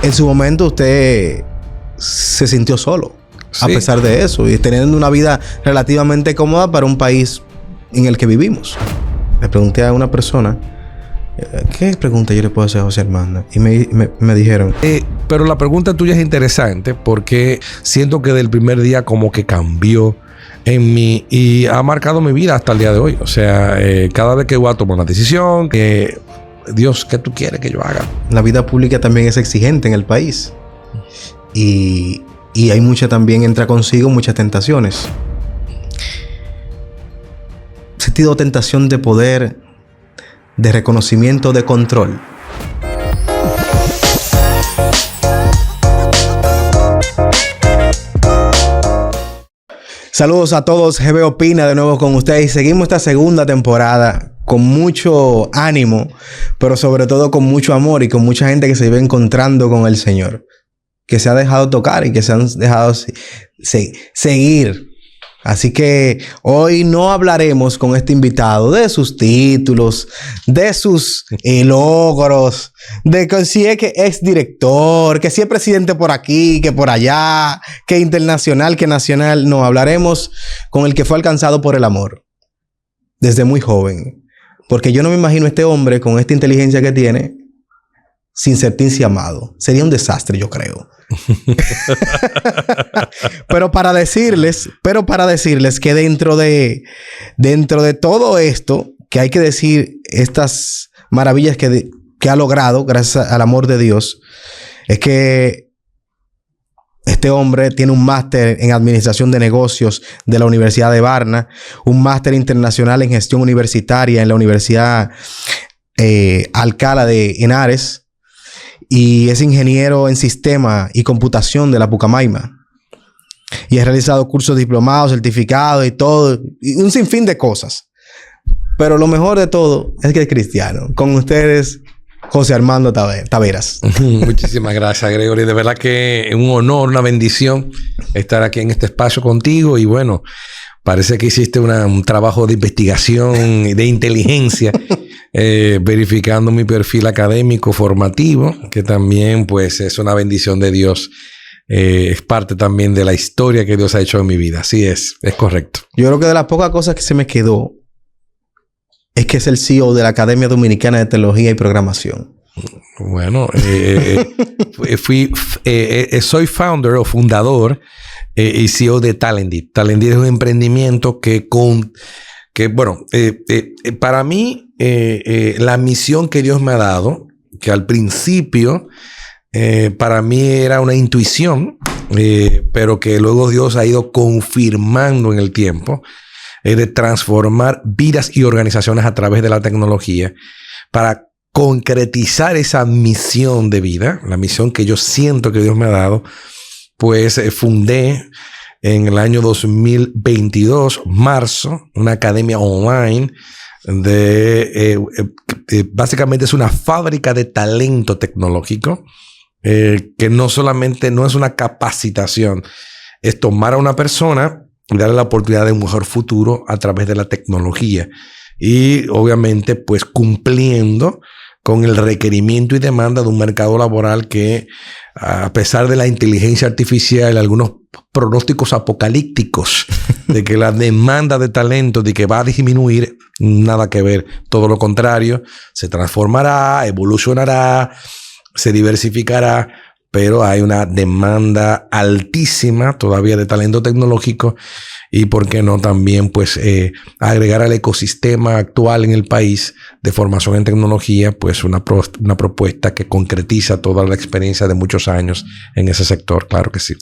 en su momento usted se sintió solo, sí, a pesar de eso, y teniendo una vida relativamente cómoda para un país en el que vivimos. Le pregunté a una persona, ¿qué pregunta yo le puedo hacer a José Armando? Y me dijeron... pero la pregunta tuya es interesante porque siento que del primer día como que cambió en mí y ha marcado mi vida hasta el día de hoy. O sea, cada vez que voy a tomar una decisión, que Dios, ¿qué tú quieres que yo haga? La vida pública también es exigente en el país. Y hay también entra consigo muchas tentaciones. Sentido tentación de poder, de reconocimiento, de control. Saludos a todos, GB Opina de nuevo con ustedes. Seguimos esta segunda temporada con mucho ánimo, pero sobre todo con mucho amor y con mucha gente que se iba encontrando con el Señor, que se ha dejado tocar y que se han dejado seguir. Así que hoy no hablaremos con este invitado de sus títulos, de sus logros, de que si es que es director, que si es presidente por aquí, que por allá, que internacional, que nacional. No, hablaremos con el que fue alcanzado por el amor desde muy joven. Porque yo no me imagino a este hombre con esta inteligencia que tiene sin sentirse amado. Sería un desastre, yo creo. pero para decirles que dentro de todo esto, que hay que decir estas maravillas que ha logrado gracias al amor de Dios, es que este hombre tiene un máster en administración de negocios de la Universidad de Varna, un máster internacional en gestión universitaria en la Universidad Alcalá de Henares, y es ingeniero en sistema y computación de la Pucamaima. Y ha realizado cursos diplomados, certificados y todo, y un sinfín de cosas. Pero lo mejor de todo es que es cristiano. Con ustedes, José Armando Taveras. Muchísimas gracias, Gregory. De verdad que es un honor, una bendición estar aquí en este espacio contigo. Y bueno, parece que hiciste un trabajo de investigación y de inteligencia verificando mi perfil académico formativo, que también pues es una bendición de Dios. Es parte también de la historia que Dios ha hecho en mi vida. Así es correcto. Yo creo que de las pocas cosas que se me quedó es que es el CEO de la Academia Dominicana de Teología y Programación. Bueno, soy founder o fundador y CEO de Talendit. Talendit es un emprendimiento para mí, la misión que Dios me ha dado, que al principio para mí era una intuición, pero que luego Dios ha ido confirmando en el tiempo, de transformar vidas y organizaciones a través de la tecnología para concretizar esa misión de vida, la misión que yo siento que Dios me ha dado. Pues fundé en el año 2022, marzo, una academia online básicamente es una fábrica de talento tecnológico, que no solamente no es una capacitación, es tomar a una persona y darle la oportunidad de un mejor futuro a través de la tecnología. Y obviamente pues cumpliendo con el requerimiento y demanda de un mercado laboral que, a pesar de la inteligencia artificial y algunos pronósticos apocalípticos de que la demanda de talento de que va a disminuir, nada que ver, todo lo contrario, se transformará, evolucionará, se diversificará, pero hay una demanda altísima todavía de talento tecnológico y, ¿por qué no también pues agregar al ecosistema actual en el país de formación en tecnología pues una propuesta que concretiza toda la experiencia de muchos años en ese sector? Claro que sí.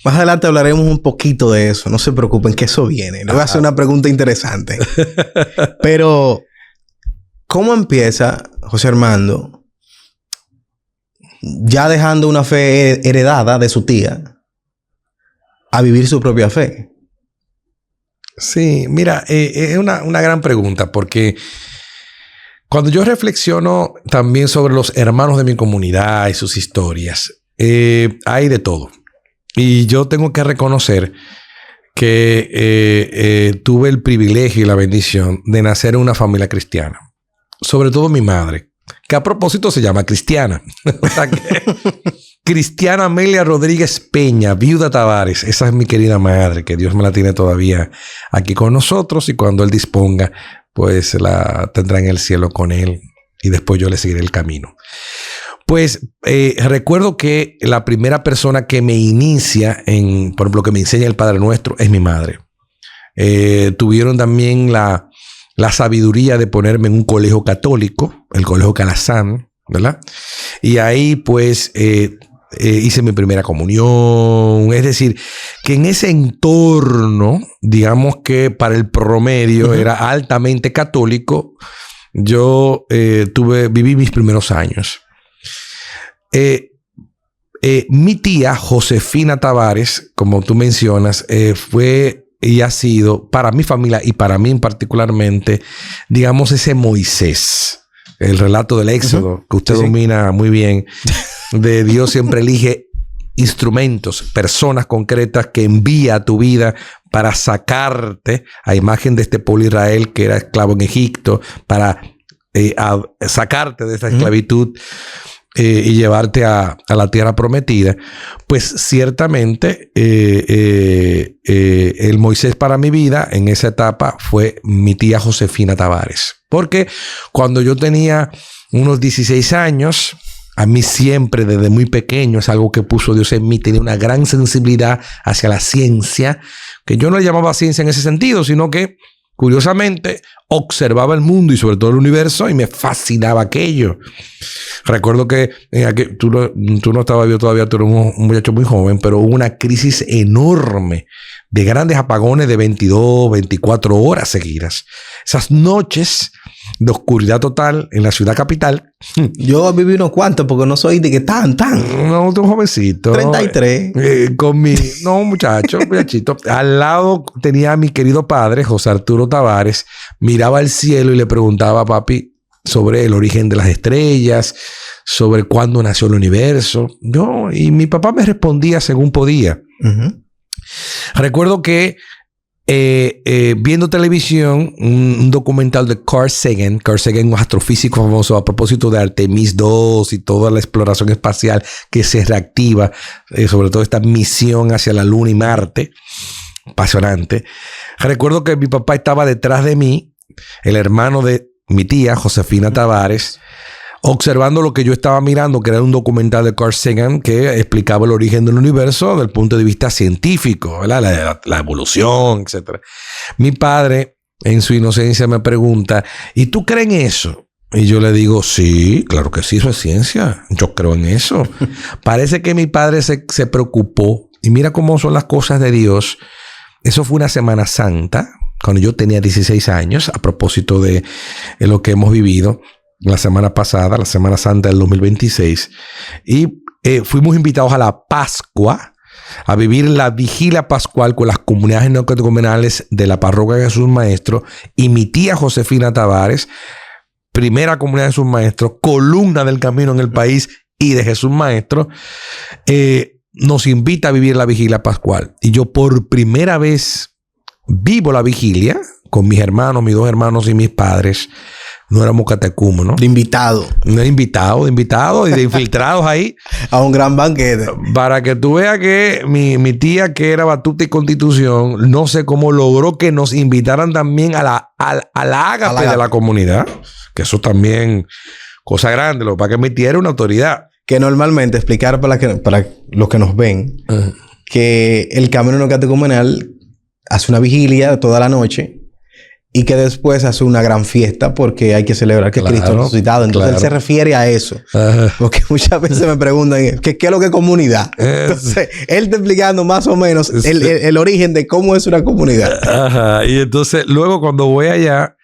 Más adelante hablaremos un poquito de eso. No se preocupen que eso viene. Le voy a hacer una pregunta interesante. Pero, ¿cómo empieza José Armando, ya dejando una fe heredada de su tía, a vivir su propia fe? Sí, mira, es una gran pregunta, porque cuando yo reflexiono también sobre los hermanos de mi comunidad y sus historias, hay de todo. Y yo tengo que reconocer que tuve el privilegio y la bendición de nacer en una familia cristiana. Sobre todo mi madre, que a propósito se llama cristiana. O sea que Cristiana Amelia Rodríguez Peña, viuda Tavares. Esa es mi querida madre, que Dios me la tiene todavía aquí con nosotros y cuando Él disponga, pues la tendrá en el cielo con Él y después yo le seguiré el camino. Pues recuerdo que la primera persona que me inicia por ejemplo, que me enseña el Padre Nuestro es mi madre. Tuvieron también la sabiduría de ponerme en un colegio católico, el Colegio Calazán, ¿verdad? Y ahí pues hice mi primera comunión. Es decir, que en ese entorno, digamos que para el promedio era altamente católico, yo viví mis primeros años. Mi tía Josefina Tavares, como tú mencionas, fue y ha sido para mi familia y para mí particularmente, digamos, ese Moisés. El relato del Éxodo, que usted domina muy bien, de Dios siempre elige instrumentos, personas concretas que envía a tu vida para sacarte a imagen de este pueblo Israel que era esclavo en Egipto, para sacarte de esa esclavitud y llevarte a la tierra prometida. Pues ciertamente el Moisés para mi vida en esa etapa fue mi tía Josefina Tavares. Porque cuando yo tenía unos 16 años, a mí siempre desde muy pequeño, es algo que puso Dios en mí, tenía una gran sensibilidad hacia la ciencia, que yo no le llamaba ciencia en ese sentido, sino que curiosamente observaba el mundo y sobre todo el universo y me fascinaba aquello. Recuerdo que tú no estabas vivo todavía, tú eres un muchacho muy joven, pero hubo una crisis enorme de grandes apagones de 22, 24 horas seguidas. Esas noches de oscuridad total en la ciudad capital. Yo viví unos cuantos porque no soy de que tan. No, tú un jovencito. 33. No, muchachito. Al lado tenía a mi querido padre, José Arturo Tavares. Miraba al cielo y le preguntaba a papi sobre el origen de las estrellas, sobre cuándo nació el universo. Y mi papá me respondía según podía. Recuerdo que viendo televisión, un documental de Carl Sagan, un astrofísico famoso a propósito de Artemis II y toda la exploración espacial que se reactiva, sobre todo esta misión hacia la Luna y Marte, apasionante. Recuerdo que mi papá estaba detrás de mí, el hermano de mi tía, Josefina Tavares, observando lo que yo estaba mirando, que era un documental de Carl Sagan que explicaba el origen del universo desde el punto de vista científico, ¿verdad? La evolución, etc. Mi padre, en su inocencia, me pregunta, ¿y tú crees en eso? Y yo le digo, sí, claro que sí, eso es ciencia. Yo creo en eso. Parece que mi padre se preocupó. Y mira cómo son las cosas de Dios. Eso fue una Semana Santa, cuando yo tenía 16 años, a propósito de lo que hemos vivido la semana pasada, la Semana Santa del 2026. Y fuimos invitados a la Pascua, a vivir la vigilia pascual con las comunidades neocatecumenales de la parroquia de Jesús Maestro y mi tía Josefina Tavares, primera comunidad de Jesús Maestro, columna del camino en el país y de Jesús Maestro, nos invita a vivir la vigilia pascual. Y yo por primera vez vivo la vigilia con mis hermanos, mis dos hermanos y mis padres. No éramos catecúmenos. De invitado. No de invitados y de infiltrados ahí. A un gran banquete. Para que tú veas que mi tía, que era Batuta y Constitución, no sé cómo logró que nos invitaran también a la ágape de la comunidad. Que eso también, cosa grande. Lo que pasa es que mi tía era una autoridad. Que normalmente, explicar para los que nos ven, que el camino neocatecumenal hace una vigilia toda la noche y que después hace una gran fiesta porque hay que celebrar que Cristo ha resucitado. Entonces él se refiere a eso. Porque muchas veces me preguntan ¿qué es lo que es comunidad? Entonces él está explicando más o menos el origen de cómo es una comunidad. Ajá. Y entonces luego cuando voy allá,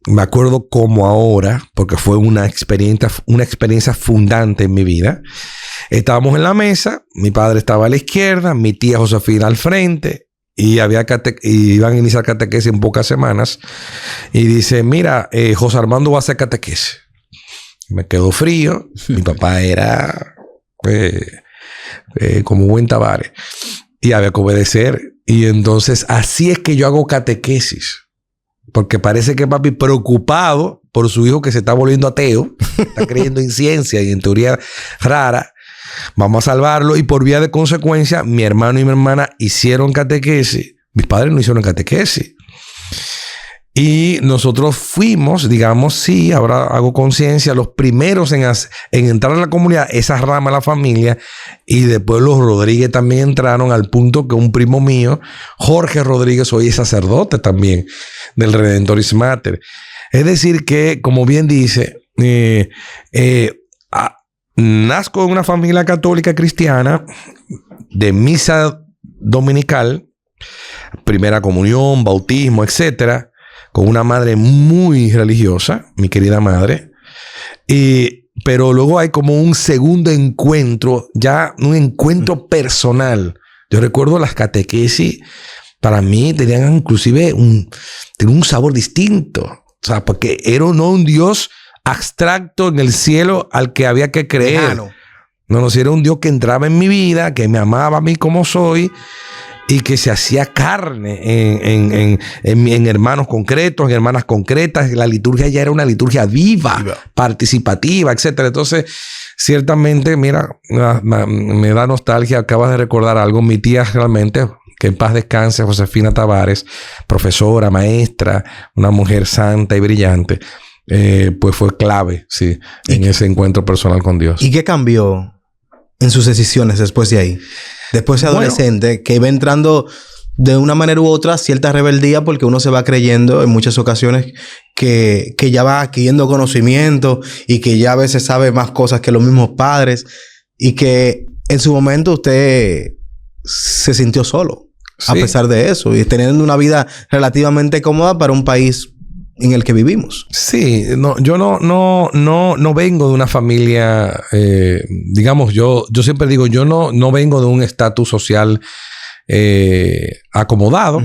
me acuerdo como ahora, porque fue una experiencia fundante en mi vida. Estábamos en la mesa, mi padre estaba a la izquierda, mi tía Josefina al frente. Y iban a iniciar catequesis en pocas semanas. Y dice, mira, José Armando va a hacer catequesis. Me quedó frío. Mi papá era como buen Tavares. Y había que obedecer. Y entonces, así es que yo hago catequesis. Porque parece que papi, preocupado por su hijo que se está volviendo ateo, está creyendo en ciencia y en teoría rara, vamos a salvarlo. Y por vía de consecuencia, mi hermano y mi hermana hicieron catequesis. Mis padres no hicieron catequesis. Y nosotros fuimos, digamos, sí, ahora hago conciencia, los primeros en entrar en la comunidad, esa rama de la familia, y después los Rodríguez también entraron, al punto que un primo mío, Jorge Rodríguez, hoy es sacerdote también del Redentoris Mater. Es decir que, como bien dice, nazco en una familia católica cristiana, de misa dominical, primera comunión, bautismo, etcétera, con una madre muy religiosa, mi querida madre. Pero luego hay como un segundo encuentro, ya un encuentro personal. Yo recuerdo las catequesis, para mí tenían inclusive un sabor distinto. O sea, porque era no un Dios abstracto en el cielo al que había que creer. No, era un Dios que entraba en mi vida, que me amaba a mí como soy, y que se hacía carne en hermanos concretos, en hermanas concretas. La liturgia ya era una liturgia viva, participativa, etcétera. Entonces, ciertamente, mira, me da nostalgia. Acabas de recordar algo. Mi tía realmente, que en paz descanse, Josefina Tavares, profesora, maestra, una mujer santa y brillante, pues fue clave, sí, en ese encuentro personal con Dios. ¿Y qué cambió en sus decisiones después de ahí? Después de adolescente, que va entrando de una manera u otra cierta rebeldía, porque uno se va creyendo en muchas ocasiones que ya va adquiriendo conocimiento y que ya a veces sabe más cosas que los mismos padres, y que en su momento usted se sintió solo, sí, a pesar de eso, y teniendo una vida relativamente cómoda para un país en el que vivimos. Sí, yo no vengo de una familia, digamos, yo siempre digo, yo no vengo de un estatus social acomodado.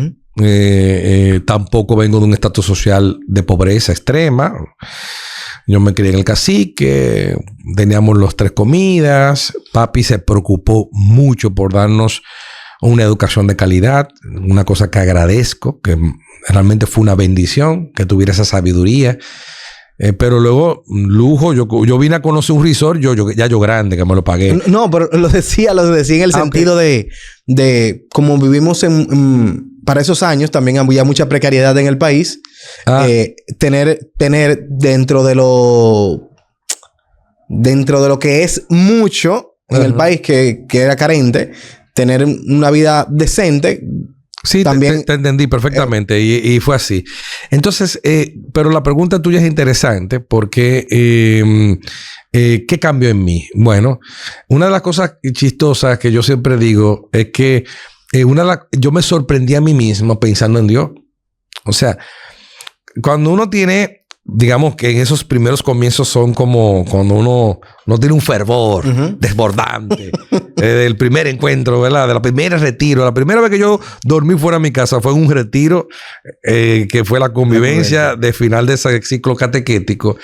Tampoco vengo de un estatus social de pobreza extrema. Yo me crié en el cacique, teníamos los 3 comidas. Papi se preocupó mucho por darnos una educación de calidad, una cosa que agradezco, que realmente fue una bendición que tuviera esa sabiduría. Pero luego, lujo, yo vine a conocer un resort, yo grande, que me lo pagué. No, pero lo decía en el sentido de como vivimos para esos años, también había mucha precariedad en el país. Tener dentro de lo que es mucho en el país que era carente, tener una vida decente. Sí, también te entendí perfectamente y fue así. Entonces, pero la pregunta tuya es interesante porque ¿qué cambió en mí? Bueno, una de las cosas chistosas que yo siempre digo es que yo me sorprendí a mí mismo pensando en Dios. O sea, cuando uno tiene, digamos que en esos primeros comienzos son como cuando uno tiene un fervor desbordante del primer encuentro, ¿verdad? De la primera retiro. La primera vez que yo dormí fuera de mi casa fue en un retiro que fue la convivencia de final de ese ciclo catequético.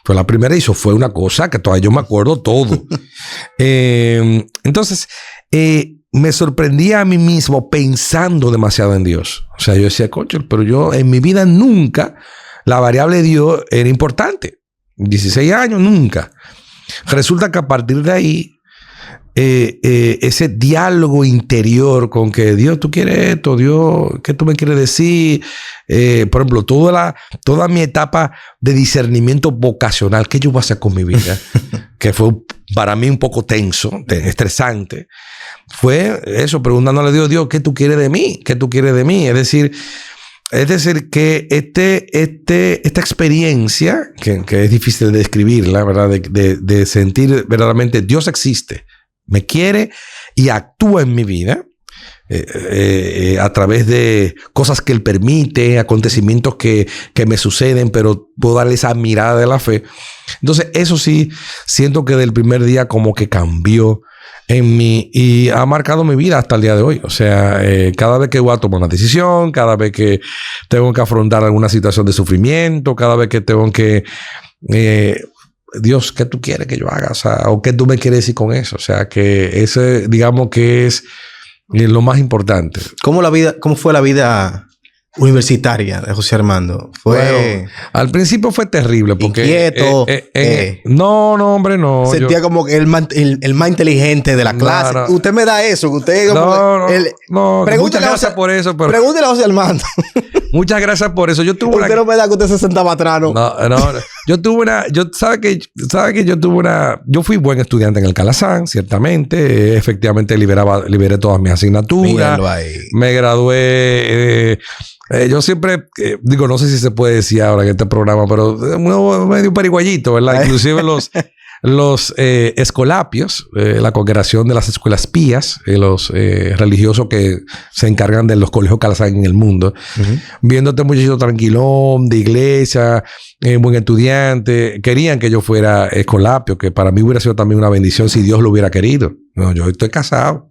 Fue la primera y eso fue una cosa que todavía yo me acuerdo todo. Entonces, me sorprendía a mí mismo pensando demasiado en Dios. O sea, yo decía, coño, pero yo en mi vida nunca la variable Dios era importante. 16 años, nunca. Resulta que a partir de ahí, ese diálogo interior con que Dios, tú quieres esto, Dios, ¿qué tú me quieres decir? Por ejemplo, toda mi etapa de discernimiento vocacional, ¿qué yo voy a hacer con mi vida? Que fue para mí un poco tenso, estresante. Fue eso, preguntándole a Dios, ¿qué tú quieres de mí? ¿Qué tú quieres de mí? Es decir, que esta experiencia, que es difícil de describirla, ¿verdad? De sentir verdaderamente Dios existe, me quiere y actúa en mi vida a través de cosas que Él permite, acontecimientos que me suceden, pero puedo darle esa mirada de la fe. Entonces, eso sí, siento que del primer día como que cambió en mí y ha marcado mi vida hasta el día de hoy. O sea, cada vez que voy a tomar una decisión, cada vez que tengo que afrontar alguna situación de sufrimiento, cada vez que tengo que... Dios, ¿qué tú quieres que yo haga? O sea, ¿o qué tú me quieres decir con eso? O sea, que ese, digamos que es lo más importante. ¿Cómo fue la vida universitaria de José Armando? Bueno, al principio fue terrible porque... Inquieto. No, hombre, no. Sentía como que el más inteligente de la clase. No. Usted me da eso. Usted como... No. Muchas gracias por eso. Pero... Pregúntele a José Armando. Muchas gracias por eso. Yo tuve usted no me da que usted se sentaba atrás, ¿no? No. Yo tuve una... ¿Sabe que yo tuve una... Yo fui buen estudiante en el Calazán, ciertamente. Efectivamente, liberé todas mis asignaturas. Me gradué... yo siempre digo, no sé si se puede decir ahora en este programa, pero medio pariguayito, ¿verdad? Inclusive los escolapios, la congregación de las escuelas pías, los religiosos que se encargan de los colegios Calazán en el mundo, viéndote muchacho tranquilón, de iglesia, buen estudiante, querían que yo fuera escolapio, que para mí hubiera sido también una bendición si Dios lo hubiera querido. No, yo estoy casado.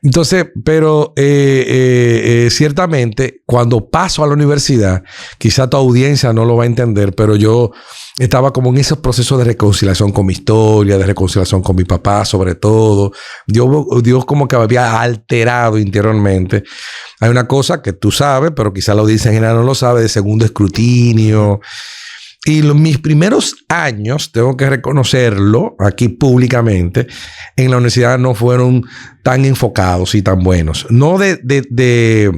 Entonces, pero ciertamente, cuando paso a la universidad, quizá tu audiencia no lo va a entender, pero yo estaba como en esos procesos de reconciliación con mi historia, de reconciliación con mi papá, sobre todo. Dios como que me había alterado interiormente. Hay una cosa que tú sabes, pero quizá la audiencia en general no lo sabe, de segundo escrutinio. Y mis primeros años, tengo que reconocerlo aquí públicamente, en la universidad no fueron tan enfocados y tan buenos. No de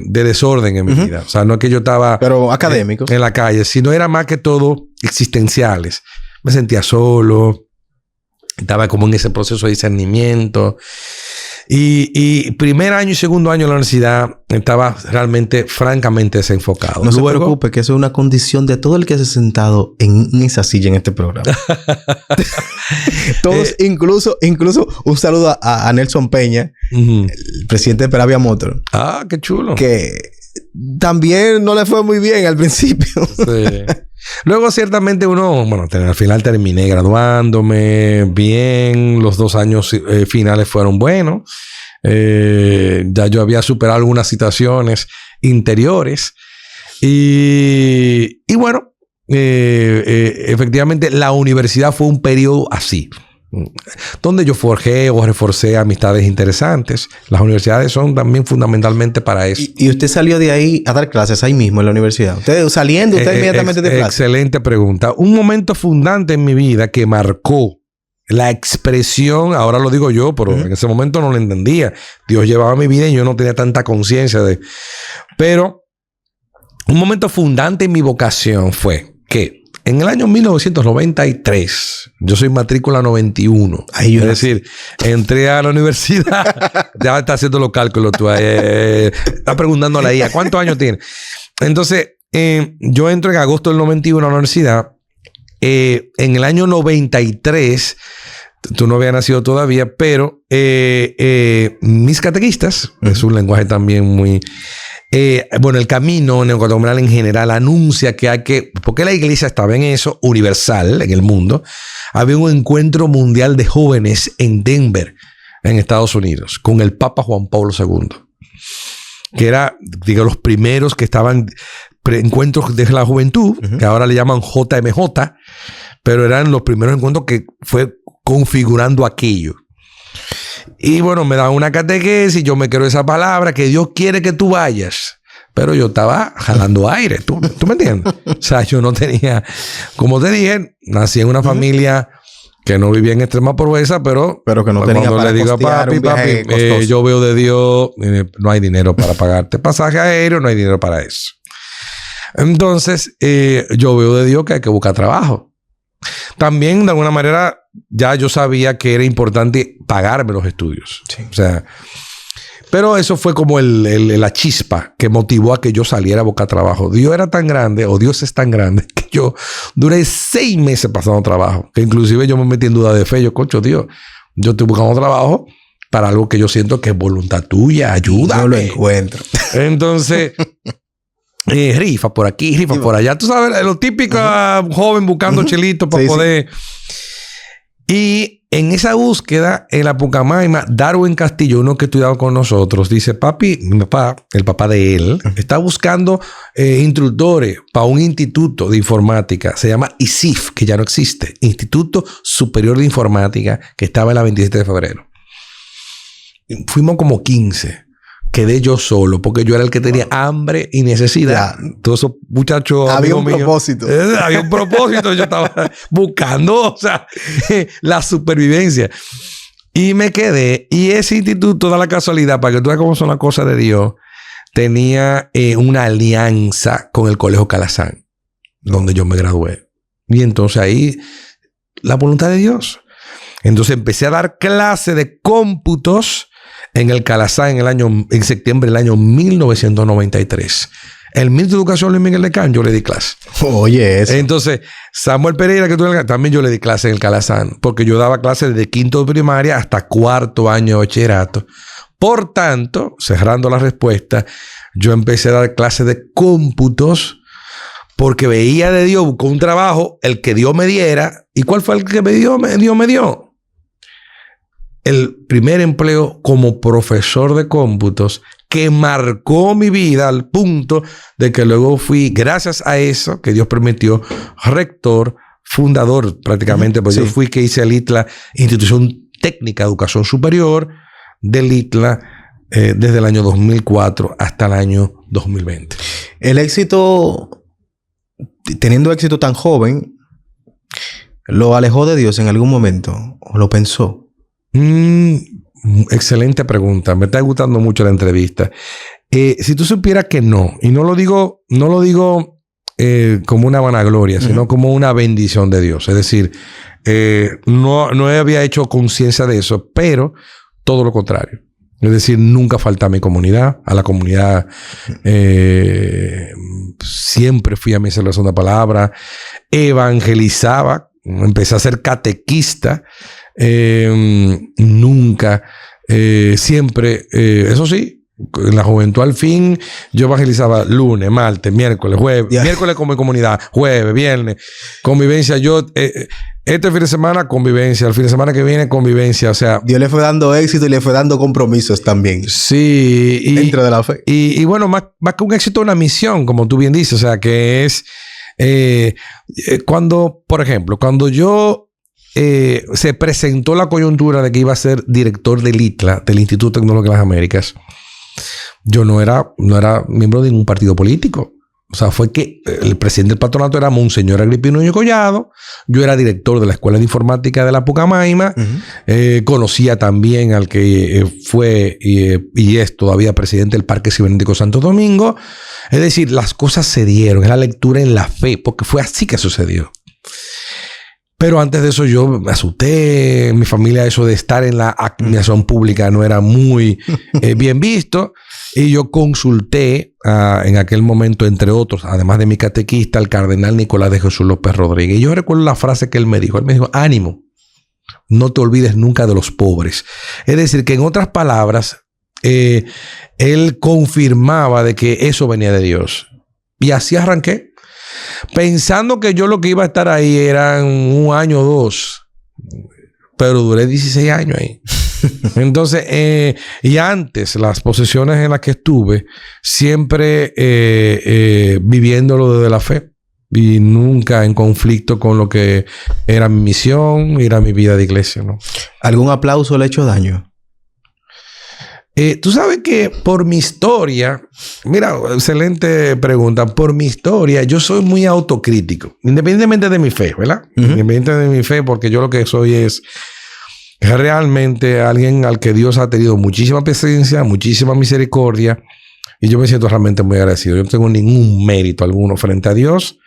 desorden en mi vida. O sea, no es que yo estaba... Pero académicos. En la calle, sino era más que todo existenciales. Me sentía solo. Estaba como en ese proceso de discernimiento. Y primer año y segundo año de la universidad estaba realmente, francamente desenfocado. No se preocupe, que eso es una condición de todo el que se ha sentado en esa silla en este programa. Todos, incluso un saludo a Nelson Peña, el presidente de Peravia Motor. Ah, qué chulo. Que también no le fue muy bien al principio. Sí. Luego, ciertamente, al final terminé graduándome bien. Los 2 años finales fueron buenos. Ya yo había superado algunas situaciones interiores. Y bueno, efectivamente, la universidad fue un periodo así, donde yo forjé o reforcé amistades interesantes. Las universidades son también fundamentalmente para eso. ¿Y usted salió de ahí a dar clases ahí mismo en la universidad? ¿Usted saliendo, inmediatamente de clase? Excelente pregunta. Un momento fundante en mi vida que marcó la expresión, ahora lo digo yo, pero en ese momento no lo entendía. Dios llevaba mi vida y yo no tenía tanta conciencia de... Pero un momento fundante en mi vocación fue que en el año 1993, yo soy matrícula 91. Es decir, entré a la universidad. Ya está haciendo los cálculos tú. Está preguntando a la IA, ¿cuántos años tiene? Entonces, yo entro en agosto del 91 a la universidad. En el año 93, tú no habías nacido todavía, pero mis catequistas, es un lenguaje también muy... el camino neocatecumenal en general anuncia que hay que... Porque la iglesia estaba en eso, universal en el mundo. Había un encuentro mundial de jóvenes en Denver, en Estados Unidos, con el Papa Juan Pablo II. Que era, los primeros que estaban... encuentros de la juventud, que ahora le llaman JMJ, pero eran los primeros encuentros que fue configurando aquello. Y bueno, me dan una catequesis, yo me quiero esa palabra, que Dios quiere que tú vayas. Pero yo estaba jalando aire, ¿tú me entiendes? O sea, yo no tenía... Como te dije, nací en una familia que no vivía en extrema pobreza, pero que no tenía cuando para le digo a papi, yo veo de Dios, no hay dinero para pagarte pasaje aéreo, no hay dinero para eso. Entonces, yo veo de Dios que hay que buscar trabajo. También, de alguna manera, ya yo sabía que era importante pagarme los estudios. Sí. O sea, pero eso fue como la chispa que motivó a que yo saliera a buscar trabajo. Dios era tan grande, o Dios es tan grande, que yo duré 6 meses pasando trabajo. Que inclusive yo me metí en duda de fe. Yo, concho, Dios, yo estoy buscando trabajo para algo que yo siento que es voluntad tuya. Ayúdame. No lo encuentro. Entonces... rifa por aquí, rifa por allá. Tú sabes, lo típico, joven buscando chelitos para poder... Y en esa búsqueda, en la Pucamaima, Darwin Castillo, uno que estudiaba con nosotros, dice, papi, mi papá, el papá de él, está buscando instructores para un instituto de informática. Se llama ISIF, que ya no existe. Instituto Superior de Informática, que estaba en la 27 de febrero. Fuimos como 15. quedé yo solo, porque yo era el que tenía hambre y necesidad. Ya. Todos esos muchachos... Había un propósito. Había un propósito. Yo estaba buscando, o sea, la supervivencia. Y me quedé. Y ese instituto, da la casualidad, para que tú veas cómo son las cosas de Dios, tenía una alianza con el Colegio Calasanz, donde yo me gradué. Y entonces ahí, la voluntad de Dios. Entonces empecé a dar clases de cómputos en el Calasanz en septiembre del año 1993. El ministro de Educación, Luis Miguel Lecán, yo le di clase. Oye, eso. Entonces, Samuel Pereira, que tú también yo le di clase en el Calasanz, porque yo daba clases desde quinto de primaria hasta cuarto año de bachillerato. Por tanto, cerrando la respuesta, yo empecé a dar clases de cómputos porque veía de Dios, buscó un trabajo, el que Dios me diera. ¿Y cuál fue el que Dios me dio? El primer empleo como profesor de cómputos que marcó mi vida al punto de que luego fui, gracias a eso que Dios permitió, rector, fundador prácticamente, porque yo fui que hice el ITLA, Institución Técnica de Educación Superior del ITLA, desde el año 2004 hasta el año 2020. El éxito, teniendo éxito tan joven, ¿lo alejó de Dios en algún momento? ¿O lo pensó? Excelente pregunta. Me está gustando mucho la entrevista. Si tú supieras que no, y no lo digo como una vanagloria, sino como una bendición de Dios. Es decir, no había hecho conciencia de eso, pero todo lo contrario. Es decir, nunca falté a mi comunidad, a la comunidad. Siempre fui a misa de la segunda palabra, evangelizaba, empecé a ser catequista. Nunca, siempre, eso sí, en la juventud al fin, yo evangelizaba lunes, martes, miércoles, jueves, miércoles con mi comunidad, jueves, viernes, convivencia. Yo, este fin de semana, convivencia, el fin de semana que viene, convivencia. O sea, Dios le fue dando éxito y le fue dando compromisos también. Sí, dentro de la fe. Y bueno, más que un éxito, una misión, como tú bien dices. O sea, que es cuando, por ejemplo, cuando yo se presentó la coyuntura de que iba a ser director del ITLA, del Instituto Tecnológico de las Américas, yo no era miembro de ningún partido político. O sea, fue que el presidente del patronato era Monseñor Agripino Núñez Collado. Yo era director de la Escuela de Informática de la Pucamaima. Conocía también al que fue y es todavía presidente del Parque Cibernético Santo Domingo. Es decir, las cosas se dieron. Es la lectura en la fe, porque fue así que sucedió. Pero antes de eso yo me asusté. Mi familia, eso de estar en la administración pública no era muy bien visto. Y yo consulté en aquel momento, entre otros, además de mi catequista, al cardenal Nicolás de Jesús López Rodríguez. Y yo recuerdo la frase que él me dijo. Él me dijo, ánimo, no te olvides nunca de los pobres. Es decir, que en otras palabras, él confirmaba de que eso venía de Dios. Y así arranqué. Pensando que yo lo que iba a estar ahí eran 1 año o 2. Pero duré 16 años ahí. Entonces, y antes, las posiciones en las que estuve, siempre viviéndolo desde la fe. Y nunca en conflicto con lo que era mi misión, era mi vida de iglesia, ¿no? ¿Algún aplauso le ha hecho daño? Tú sabes que por mi historia, mira, excelente pregunta. Por mi historia, yo soy muy autocrítico, independientemente de mi fe, ¿verdad? Independientemente de mi fe, porque yo lo que soy es realmente alguien al que Dios ha tenido muchísima presencia, muchísima misericordia, y yo me siento realmente muy agradecido. Yo no tengo ningún mérito alguno frente a Dios,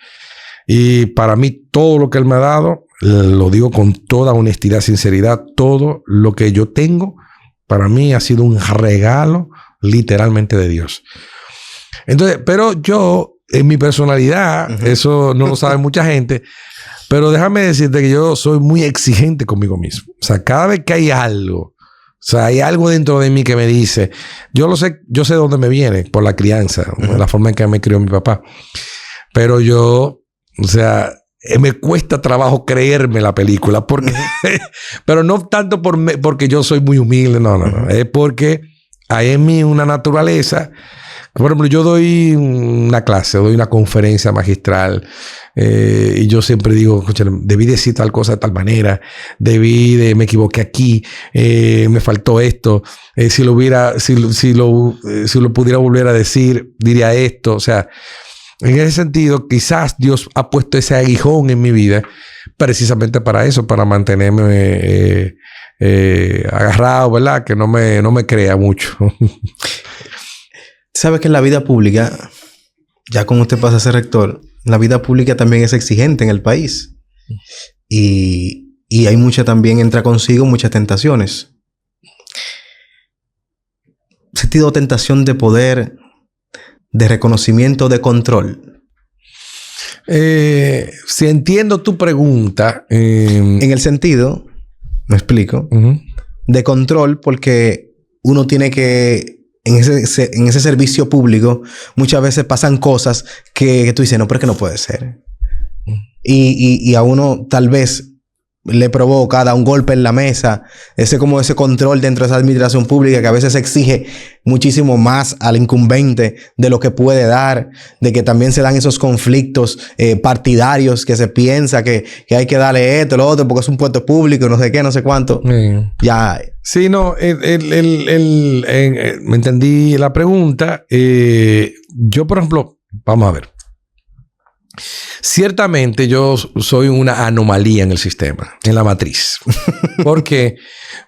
y para mí todo lo que Él me ha dado, lo digo con toda honestidad, sinceridad, todo lo que yo tengo, para mí ha sido un regalo literalmente de Dios. Entonces, pero yo, en mi personalidad, eso no lo sabe mucha gente, pero déjame decirte que yo soy muy exigente conmigo mismo. O sea, cada vez que hay algo, o sea, hay algo dentro de mí que me dice, yo sé de dónde me viene por la crianza, la forma en que me crió mi papá. Pero yo, o sea, me cuesta trabajo creerme la película, porque, pero no tanto porque yo soy muy humilde, no. Es porque hay en mí una naturaleza Por ejemplo, yo doy una clase, doy una conferencia magistral y yo siempre digo, debí decir tal cosa de tal manera, me equivoqué aquí, me faltó esto, si lo pudiera volver a decir, diría esto. O sea, en ese sentido, quizás Dios ha puesto ese aguijón en mi vida precisamente para eso, para mantenerme agarrado, ¿verdad? Que no me crea mucho. Sabes que en la vida pública, ya como usted pasa a ser rector, la vida pública también es exigente en el país. Y hay también entra consigo muchas tentaciones. Sentido tentación de poder, de reconocimiento, de control. Si entiendo tu pregunta. En el sentido, me explico, de control, porque uno tiene que... En ese servicio público, muchas veces pasan cosas que tú dices, no, pero es que no puede ser. Y a uno tal vez le provoca, da un golpe en la mesa, ese control dentro de esa administración pública que a veces exige muchísimo más al incumbente de lo que puede dar, de que también se dan esos conflictos partidarios que se piensa que hay que darle esto, lo otro, porque es un puesto público, no sé qué, no sé cuánto. Ya. Sí, no, me entendí la pregunta. Yo, por ejemplo, vamos a ver. Ciertamente yo soy una anomalía en el sistema, en la matriz. ¿Por qué?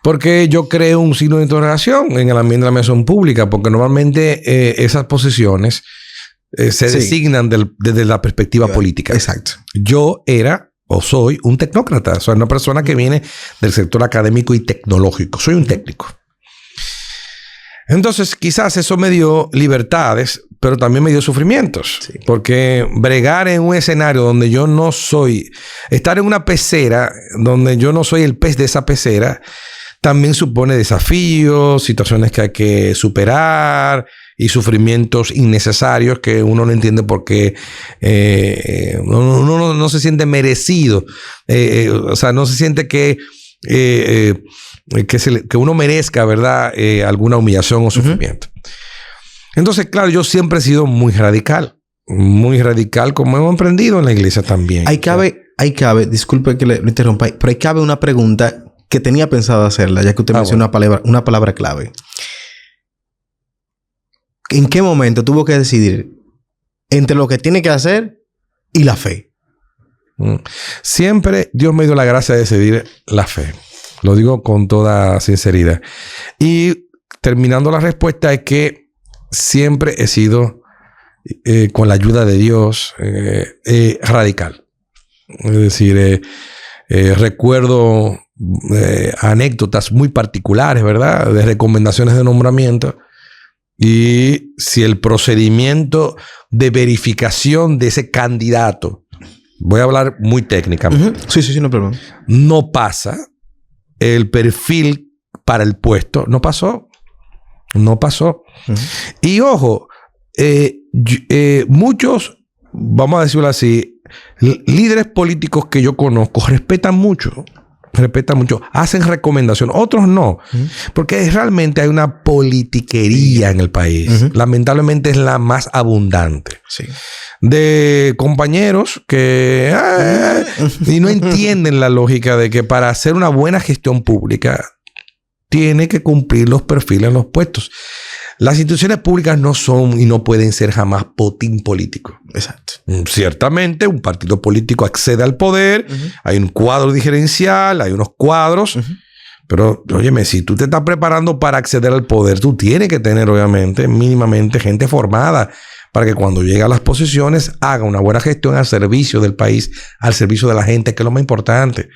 Porque yo creo un signo de interrogación en el ambiente de la administración pública, porque normalmente esas posiciones se designan desde la perspectiva política. Exacto. Yo era o soy un tecnócrata, soy una persona que viene del sector académico y tecnológico. Soy un técnico. Entonces, quizás eso me dio libertades, pero también me dio sufrimientos. Sí. Porque bregar en un escenario donde yo no soy... Estar en una pecera donde yo no soy el pez de esa pecera, también supone desafíos, situaciones que hay que superar y sufrimientos innecesarios que uno no entiende por qué uno no se siente merecido. O sea, no se siente que uno merezca, ¿verdad? Alguna humillación o sufrimiento. Entonces, claro, yo siempre he sido muy radical como hemos aprendido en la iglesia también. Ahí cabe, disculpe que lo interrumpa, pero ahí cabe una pregunta que tenía pensado hacerla, ya que usted mencionó una palabra clave. ¿En qué momento tuvo que decidir entre lo que tiene que hacer y la fe? Siempre Dios me dio la gracia de decidir la fe. Lo digo con toda sinceridad. Y terminando la respuesta es que siempre he sido, con la ayuda de Dios, radical. Es decir, recuerdo anécdotas muy particulares, ¿verdad? De recomendaciones de nombramiento. Y si el procedimiento de verificación de ese candidato, voy a hablar muy técnicamente. Sí, no hay problema. No pasa. El perfil para el puesto no pasó. Y ojo, muchos, vamos a decirlo así, líderes políticos que yo conozco respetan mucho, hacen recomendaciones, otros no, porque realmente hay una politiquería en el país. Lamentablemente es la más abundante. Sí. De compañeros que y no entienden la lógica de que para hacer una buena gestión pública tiene que cumplir los perfiles en los puestos. Las instituciones públicas no son y no pueden ser jamás botín político. Exacto. Ciertamente, un partido político accede al poder, hay un cuadro diferencial, hay unos cuadros, pero, óyeme, si tú te estás preparando para acceder al poder, tú tienes que tener, obviamente, mínimamente gente formada para que cuando llegue a las posiciones haga una buena gestión al servicio del país, al servicio de la gente, que es lo más importante.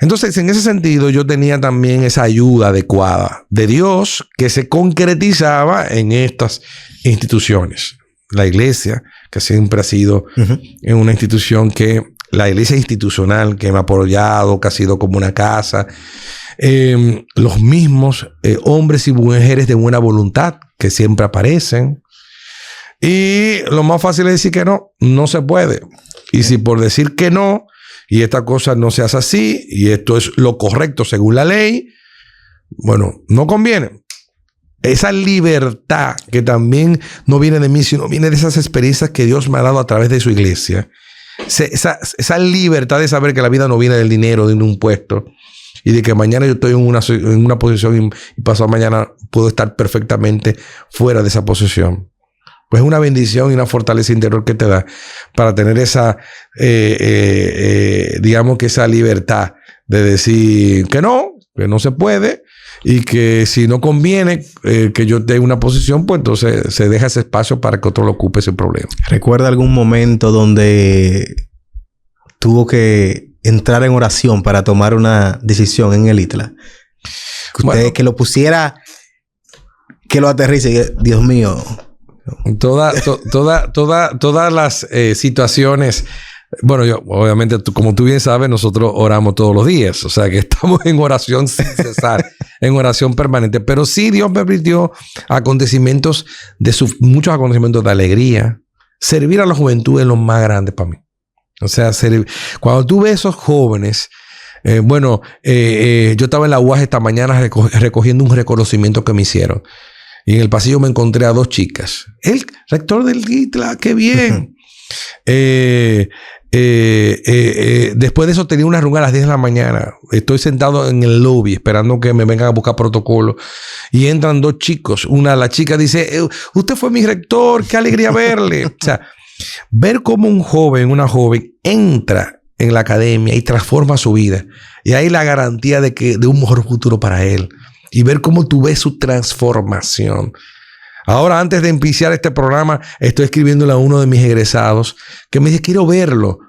Entonces, en ese sentido, yo tenía también esa ayuda adecuada de Dios que se concretizaba en estas instituciones. La iglesia, que siempre ha sido una institución la iglesia institucional que me ha apoyado, que ha sido como una casa. Los mismos hombres y mujeres de buena voluntad que siempre aparecen. Y lo más fácil es decir que no se puede. Y si por decir que no, y esta cosa no se hace así, y esto es lo correcto según la ley, bueno, no conviene. esa libertad que también no viene de mí, sino viene de esas experiencias que Dios me ha dado a través de su iglesia. Esa libertad de saber que la vida no viene del dinero, de un puesto, y de que mañana yo estoy en una posición y pasado mañana puedo estar perfectamente fuera de esa posición. Pues es una bendición y una fortaleza interior que te da para tener esa, digamos que esa libertad de decir que no se puede, y que si no conviene que yo tenga una posición, pues entonces se deja ese espacio para que otro lo ocupe ese problema. ¿Recuerda algún momento donde tuvo que entrar en oración para tomar una decisión en el ITLA? Que lo pusiera, que lo aterrice. Dios mío. Todas las situaciones. Bueno, obviamente, como tú bien sabes, nosotros oramos todos los días. O sea, que estamos en oración sin cesar, en oración permanente. Pero sí, Dios me permitió muchos acontecimientos de alegría. Servir a la juventud es lo más grande para mí. O sea, cuando tú ves esos jóvenes... yo estaba en la UAS esta mañana recogiendo un reconocimiento que me hicieron. Y en el pasillo me encontré a 2 chicas. El rector del ITLA, ¡qué bien! Después de eso tenía una reunión a las 10 de la mañana. Estoy sentado en el lobby esperando que me vengan a buscar protocolo. Y entran 2 chicos. La chica dice, usted fue mi rector, qué alegría verle. O sea, ver cómo una joven entra en la academia y transforma su vida. Y hay la garantía de un mejor futuro para él. Y ver cómo tú ves su transformación. Ahora, antes de iniciar este programa, estoy escribiéndole a uno de mis egresados que me dice, quiero verlo.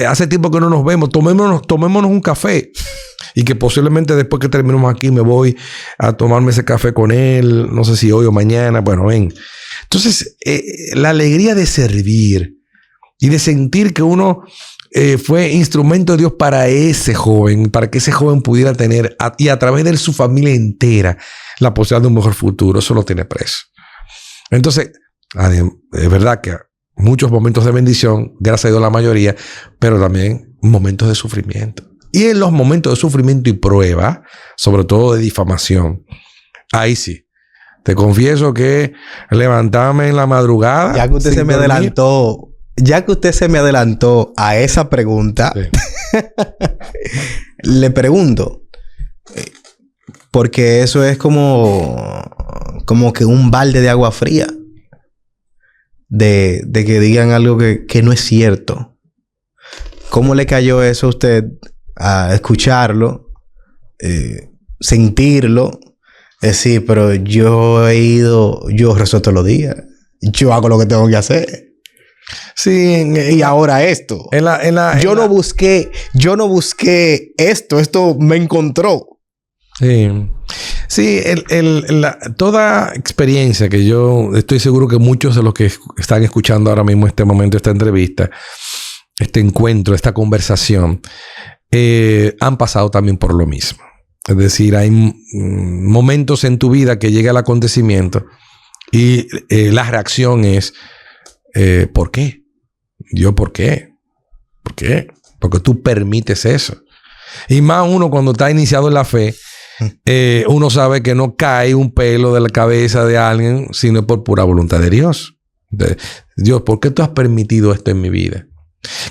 Hace tiempo que no nos vemos. Tomémonos un café. Y que posiblemente después que terminemos aquí me voy a tomarme ese café con él. No sé si hoy o mañana. Bueno, ven. Entonces, la alegría de servir y de sentir que uno fue instrumento de Dios para ese joven, para que ese joven pudiera tener, y a través de él, su familia entera, la posibilidad de un mejor futuro. Eso lo tiene preso. Entonces, es verdad que muchos momentos de bendición, gracias a Dios la mayoría, pero también momentos de sufrimiento. Y en los momentos de sufrimiento y prueba, sobre todo de difamación, ahí sí. Te confieso que levantarme en la madrugada. Ya que usted se me adelantó a esa pregunta, sí. Le pregunto, porque eso es como que un balde de agua fría, de que digan algo que no es cierto. ¿Cómo le cayó eso a usted a escucharlo, sentirlo? Decir, pero yo rezo todos los días. Yo hago lo que tengo que hacer. Sí, y ahora esto. Yo no busqué esto me encontró. Sí. Sí, toda experiencia que yo estoy seguro que muchos de los que están escuchando ahora mismo este momento, esta entrevista, este encuentro, esta conversación, han pasado también por lo mismo. Es decir, hay momentos en tu vida que llega el acontecimiento y la reacción es ¿por qué? ¿Por qué? ¿Por qué? Porque tú permites eso. Y más uno cuando está iniciado en la fe, uno sabe que no cae un pelo de la cabeza de alguien sino por pura voluntad de Dios. Dios, ¿por qué tú has permitido esto en mi vida?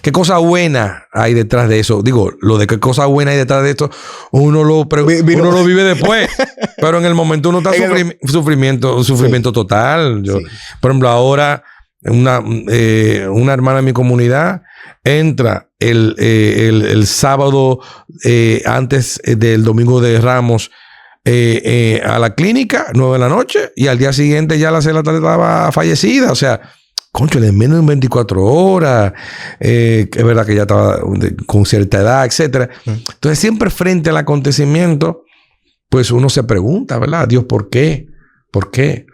¿Qué cosa buena hay detrás de eso? Digo, lo de qué cosa buena hay detrás de esto, uno lo vive después. Pero en el momento uno está sufrimiento sí. Total. Sí. Por ejemplo, ahora una hermana de mi comunidad entra el sábado antes del domingo de Ramos a la clínica, 9 de la noche, y al día siguiente ya la célula estaba fallecida. O sea, cónchale, en menos de 24 horas, es verdad que ya estaba con cierta edad, etc. Entonces, siempre frente al acontecimiento, pues uno se pregunta, ¿verdad? Dios, ¿por qué? ¿Por qué?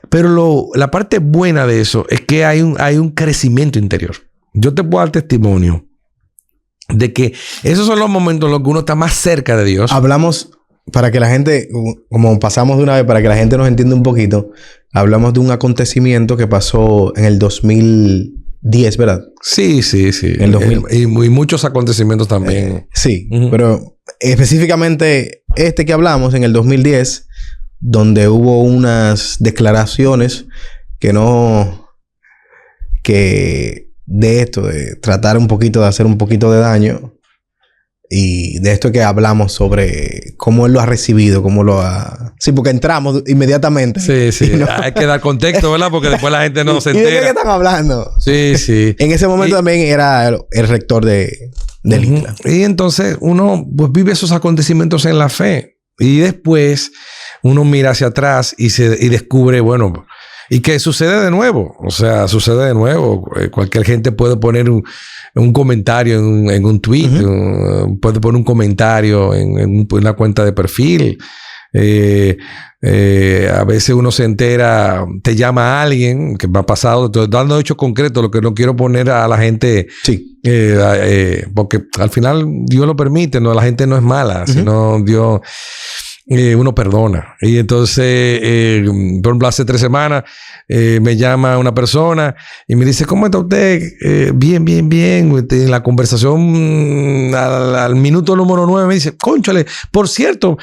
Pero la parte buena de eso es que hay un crecimiento interior. Yo te puedo dar testimonio de que esos son los momentos en los que uno está más cerca de Dios. Hablamos, para que la gente, como pasamos de una vez, para que la gente nos entienda un poquito, hablamos de un acontecimiento que pasó en el 2010, ¿verdad? Sí. En 2000. Y muchos acontecimientos también. Sí, pero específicamente este que hablamos en el 2010, donde hubo unas declaraciones que de esto, de tratar un poquito de hacer un poquito de daño. Y de esto que hablamos sobre cómo él lo ha recibido, cómo lo ha... Sí, porque entramos inmediatamente. Sí. No... Hay que dar contexto, ¿verdad? Porque después la gente no se entera. ¿Y de qué están hablando? Sí. En ese momento también era el rector del ITLA. Y entonces uno pues, vive esos acontecimientos en la fe. Y después uno mira hacia atrás y descubre, bueno... Y que sucede de nuevo. O sea, sucede de nuevo. Cualquier gente puede poner un comentario en un tweet. Puede poner un comentario en una cuenta de perfil. A veces uno se entera, te llama a alguien que me ha pasado, dando hechos concretos, lo que no quiero poner a la gente. Sí. Porque al final Dios lo permite, ¿no? La gente no es mala, sino Dios... uno perdona. Y entonces, por ejemplo, hace 3 semanas me llama una persona y me dice, ¿cómo está usted? Bien. En la conversación al minuto número 9 me dice, cónchale, por cierto,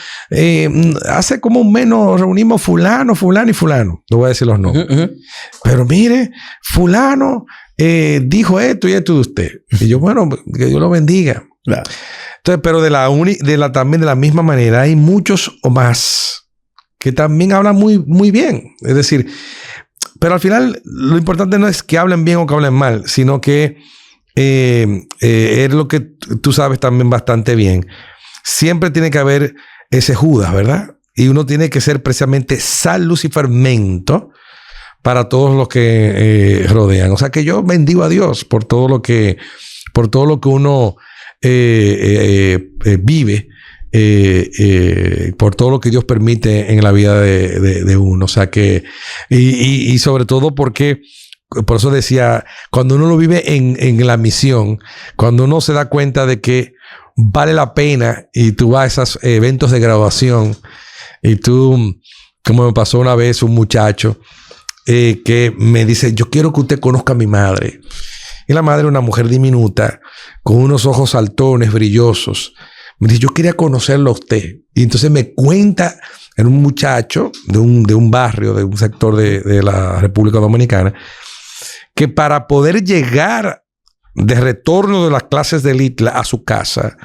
hace como un mes nos reunimos fulano y fulano. No voy a decir los nombres. Pero mire, fulano dijo esto y esto de usted. Y yo, bueno, que Dios lo bendiga. Claro. Entonces, pero también de la misma manera hay muchos o más que también hablan muy bien. Es decir, pero al final lo importante no es que hablen bien o que hablen mal, sino que es lo que tú sabes también bastante bien. Siempre tiene que haber ese Judas, ¿verdad? Y uno tiene que ser precisamente sal, luz y fermento para todos los que rodean. O sea que yo bendigo a Dios por todo lo que uno vive, por todo lo que Dios permite en la vida de uno. O sea que, y sobre todo porque, por eso decía, cuando uno lo vive en la misión, cuando uno se da cuenta de que vale la pena y tú vas a esos eventos de graduación y tú, como me pasó una vez un muchacho que me dice, yo quiero que usted conozca a mi madre. Y la madre, una mujer diminuta, con unos ojos saltones, brillosos. Me dice, yo quería conocerlo a usted. Y entonces me cuenta, era un muchacho de un barrio, de un sector de la República Dominicana, que para poder llegar de retorno de las clases del ITLA a su casa,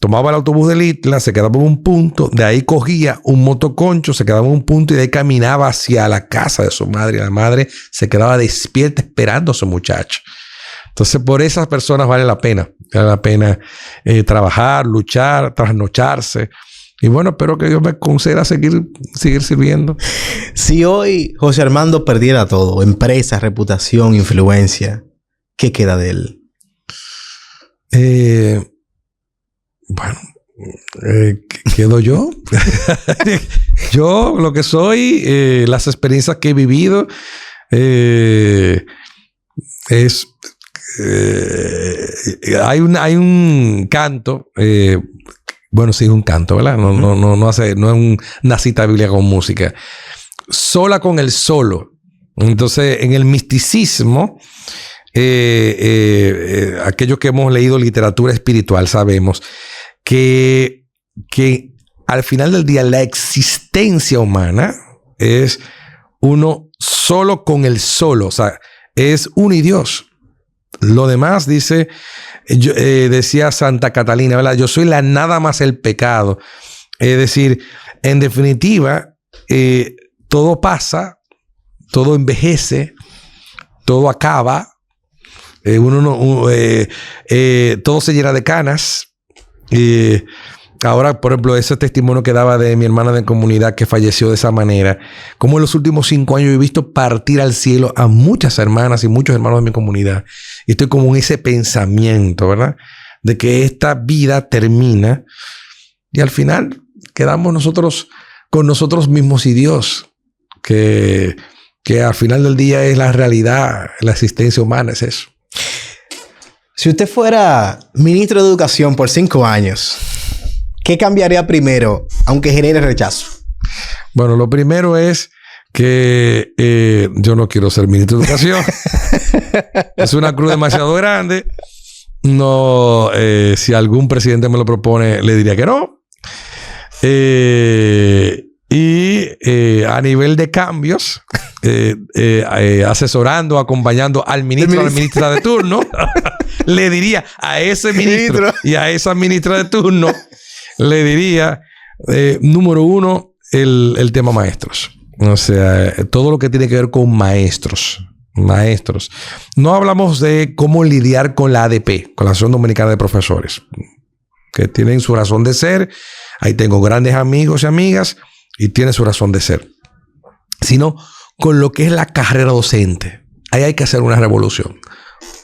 tomaba el autobús del ITLA, se quedaba en un punto, de ahí cogía un motoconcho, se quedaba en un punto y de ahí caminaba hacia la casa de su madre. Y la madre se quedaba despierta esperando a su muchacho. Entonces, por esas personas vale la pena trabajar, luchar, trasnocharse. Y bueno, espero que Dios me conceda seguir sirviendo. Si hoy José Armando perdiera todo, empresa, reputación, influencia, ¿qué queda de él? Bueno, quedo yo. Yo, lo que soy, las experiencias que he vivido, hay un canto, bueno, sí es un canto, ¿verdad? No es una cita bíblica con música. Sola con el solo. Entonces, en el misticismo, aquellos que hemos leído literatura espiritual sabemos que al final del día la existencia humana es uno solo con el solo. O sea, es unidios. Lo demás, decía Santa Catalina, ¿verdad? Yo soy la nada más el pecado. Es decir, en definitiva, todo pasa, todo envejece, todo acaba, todo se llena de canas. Ahora, por ejemplo, ese testimonio que daba de mi hermana de comunidad que falleció de esa manera, como en los últimos 5 años he visto partir al cielo a muchas hermanas y muchos hermanos de mi comunidad. Y estoy como en ese pensamiento, ¿verdad? De que esta vida termina y al final quedamos nosotros con nosotros mismos y Dios, que al final del día es la realidad, la existencia humana, es eso. Si usted fuera ministro de Educación por 5 años, ¿qué cambiaría primero, aunque genere rechazo? Bueno, lo primero es que yo no quiero ser ministro de Educación. Es una cruz demasiado grande. No, si algún presidente me lo propone, le diría que no. Y Y a nivel de cambios, asesorando, acompañando al ministro o a la ministra de turno, le diría a ese ministro y a esa ministra de turno, le diría, número uno, el tema maestros. O sea, todo lo que tiene que ver con maestros. Maestros. No hablamos de cómo lidiar con la ADP, con la Asociación Dominicana de Profesores, que tienen su razón de ser. Ahí tengo grandes amigos y amigas y tiene su razón de ser. Sino con lo que es la carrera docente. Ahí hay que hacer una revolución.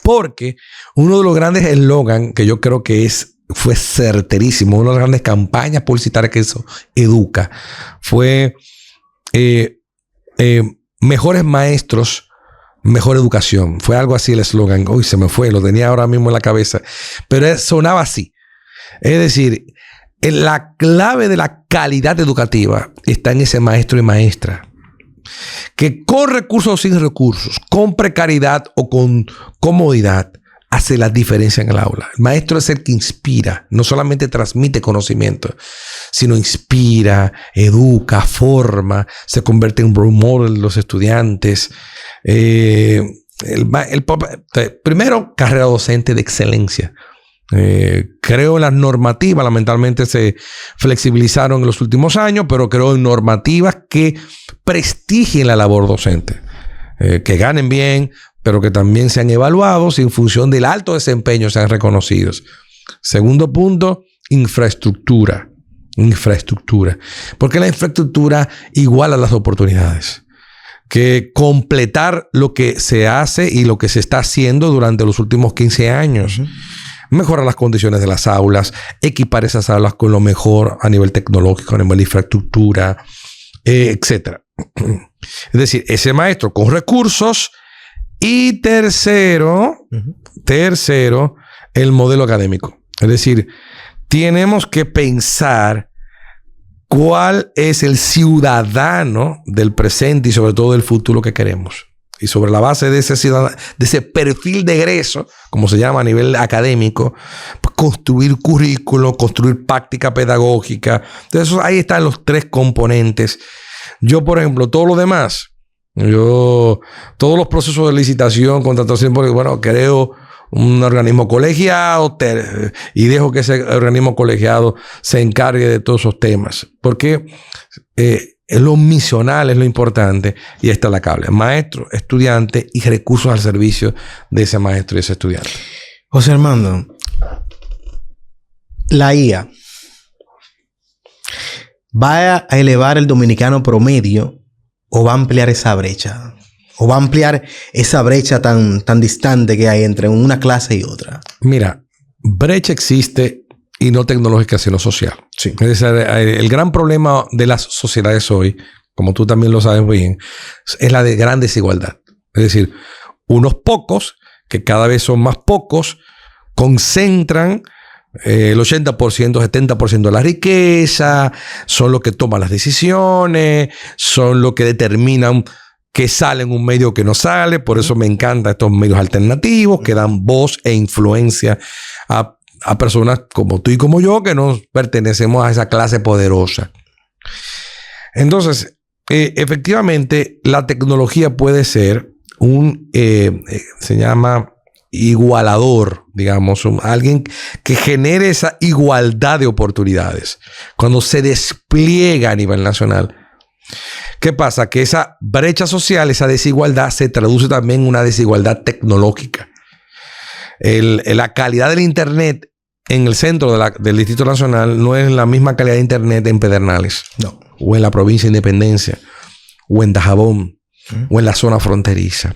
Porque uno de los grandes eslogan que yo creo que fue certerísimo, una de las grandes campañas publicitarias que hizo Educa, fue mejores maestros, mejor educación. Fue algo así el eslogan. Uy, se me fue, lo tenía ahora mismo en la cabeza. Pero sonaba así. Es decir, la clave de la calidad educativa está en ese maestro y maestra. Que con recursos o sin recursos, con precariedad o con comodidad, hace la diferencia en el aula. El maestro es el que inspira, no solamente transmite conocimiento, sino inspira, educa, forma, se convierte en role model de los estudiantes. Primero, carrera docente de excelencia. Creo en las normativas, lamentablemente se flexibilizaron en los últimos años, pero creo en normativas que prestigien la labor docente, que ganen bien, pero que también sean evaluados y en función del alto desempeño sean reconocidos. Segundo punto, infraestructura. Infraestructura. Porque la infraestructura iguala las oportunidades. Que completar lo que se hace y lo que se está haciendo durante los últimos 15 años. Mejorar las condiciones de las aulas, equipar esas aulas con lo mejor a nivel tecnológico, a nivel de infraestructura, etc. Es decir, ese maestro con recursos. Y tercero, el modelo académico. Es decir, tenemos que pensar cuál es el ciudadano del presente y sobre todo del futuro que queremos. Y sobre la base de ese ciudadano, de ese perfil de egreso, como se llama a nivel académico, construir currículo, construir práctica pedagógica. Entonces, ahí están los tres componentes. Yo, por ejemplo, todo lo demás, todos los procesos de licitación, contratación, porque, bueno, creo un organismo colegiado y dejo que ese organismo colegiado se encargue de todos esos temas. Porque es lo misional, es lo importante, y esta es la clave. Maestro, estudiante y recursos al servicio de ese maestro y ese estudiante. José Armando, la IA ¿va a elevar el dominicano promedio o va a ampliar esa brecha? ¿O va a ampliar esa brecha tan distante que hay entre una clase y otra? Mira, brecha existe y no tecnológica, sino social. Sí. Es decir, el gran problema de las sociedades hoy, como tú también lo sabes bien, es la de gran desigualdad. Es decir, unos pocos, que cada vez son más pocos, concentran el 80%, 70% de la riqueza, son los que toman las decisiones, son los que determinan que sale en un medio que no sale. Por eso me encantan estos medios alternativos que dan voz e influencia a personas como tú y como yo que no pertenecemos a esa clase poderosa. Entonces, efectivamente, la tecnología puede ser se llama igualador, digamos, alguien que genere esa igualdad de oportunidades. Cuando se despliega a nivel nacional, ¿qué pasa? Que esa brecha social, esa desigualdad, se traduce también en una desigualdad tecnológica. La calidad del Internet en el centro del Distrito Nacional no es la misma calidad de Internet en Pedernales. No. O en la provincia de Independencia. O en Dajabón. O en la zona fronteriza.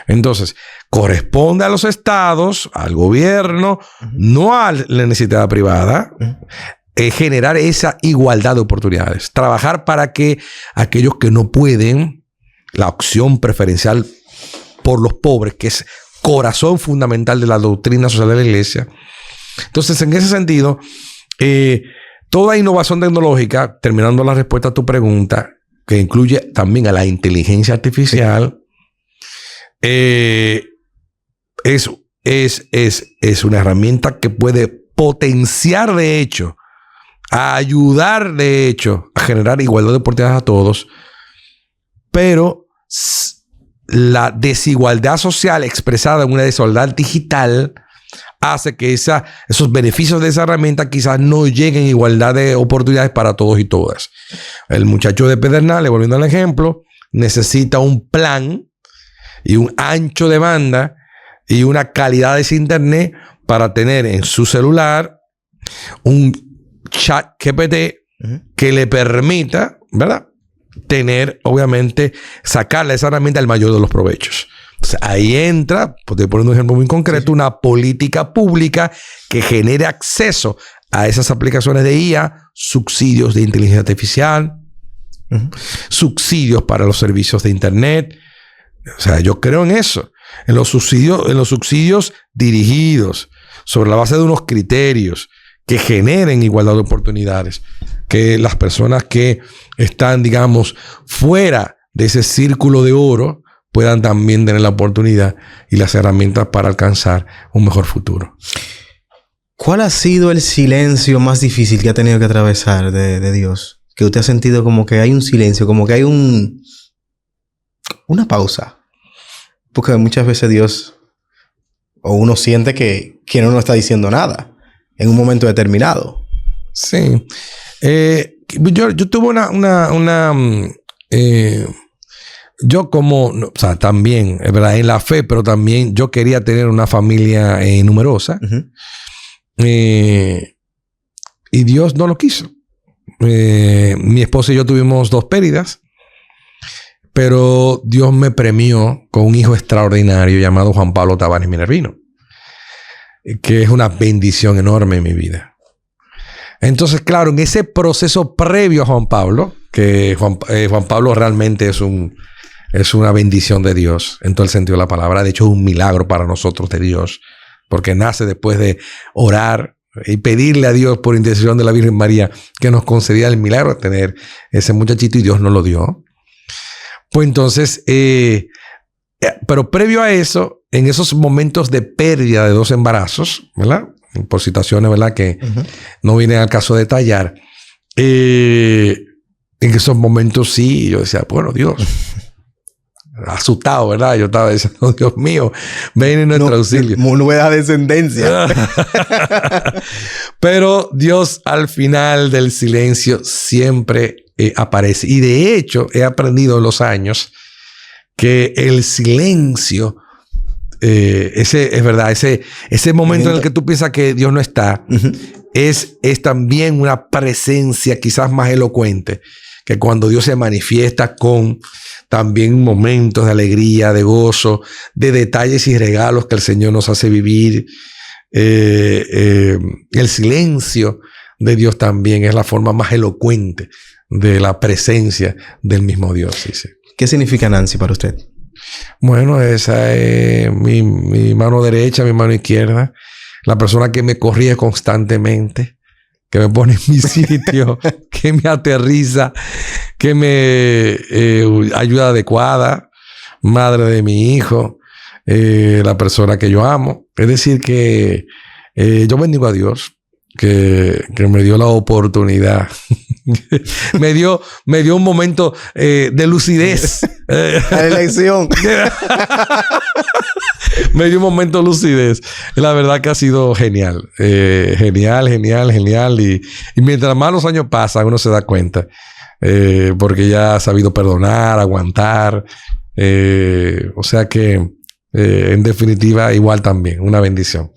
Entonces, corresponde a los estados, al gobierno, no a la iniciativa privada, generar esa igualdad de oportunidades. Trabajar para que aquellos que no pueden, la opción preferencial por los pobres, que es corazón fundamental de la doctrina social de la Iglesia. Entonces, en ese sentido, toda innovación tecnológica, terminando la respuesta a tu pregunta, que incluye también a la inteligencia artificial, es una herramienta que puede potenciar, de hecho, a ayudar, de hecho, a generar igualdad de oportunidades a todos, pero la desigualdad social expresada en una desigualdad digital hace que esos beneficios de esa herramienta quizás no lleguen a igualdad de oportunidades para todos y todas. El muchacho de Pedernales, volviendo al ejemplo, necesita un plan y un ancho de banda y una calidad de ese internet para tener en su celular un chat GPT que le permita, ¿verdad?, tener, obviamente, sacarle esa herramienta el mayor de los provechos. Entonces, ahí entra, pues te poniendo un ejemplo muy concreto, una política pública que genere acceso a esas aplicaciones de IA, subsidios de inteligencia artificial, subsidios para los servicios de internet. O sea, yo creo en eso, en los subsidios dirigidos sobre la base de unos criterios que generen igualdad de oportunidades, que las personas que están, digamos, fuera de ese círculo de oro puedan también tener la oportunidad y las herramientas para alcanzar un mejor futuro. ¿Cuál ha sido el silencio más difícil que ha tenido que atravesar de Dios? Que usted ha sentido como que hay un silencio, como que hay una pausa. Porque muchas veces Dios, o uno siente que no está diciendo nada en un momento determinado. Sí. Yo tuve yo como, o sea, también, es verdad, en la fe, pero también yo quería tener una familia numerosa. Y Dios no lo quiso. Mi esposa y yo tuvimos 2 pérdidas, pero Dios me premió con un hijo extraordinario llamado Juan Pablo Tavares Minervino, que es una bendición enorme en mi vida. Entonces, claro, en ese proceso previo a Juan Pablo, que Juan Pablo realmente es una bendición de Dios en todo el sentido de la palabra. De hecho, es un milagro para nosotros de Dios, porque nace después de orar y pedirle a Dios por intercesión de la Virgen María que nos concediera el milagro de tener ese muchachito, y Dios nos lo dio. Pues entonces, pero previo a eso, en esos momentos de pérdida de 2 embarazos, ¿verdad?, por situaciones, ¿verdad?, que no vienen al caso de detallar, en esos momentos sí, yo decía, bueno, Dios, asustado, ¿verdad? Yo estaba diciendo, Dios mío, ven en nuestro auxilio. Nueva descendencia. Pero Dios, al final del silencio, siempre aparece. Y de hecho, he aprendido en los años que el silencio, es verdad, ese momento en el que tú piensas que Dios no está, es también una presencia quizás más elocuente, que cuando Dios se manifiesta con también momentos de alegría, de gozo, de detalles y regalos que el Señor nos hace vivir. El silencio de Dios también es la forma más elocuente de la presencia del mismo Dios. Sí. ¿Qué significa Nancy para usted? Bueno, esa es mi mano derecha, mi mano izquierda. La persona que me corrige constantemente, que me pone en mi sitio, que me aterriza, que me ayuda adecuada, madre de mi hijo, la persona que yo amo. Es decir, que yo bendigo a Dios, que me dio la oportunidad. me dio un momento de lucidez. La elección. Me dio un momento de lucidez. La verdad que ha sido genial. Genial. Y mientras más los años pasan, uno se da cuenta. Porque ya ha sabido perdonar, aguantar. O sea que, en definitiva, igual también. Una bendición.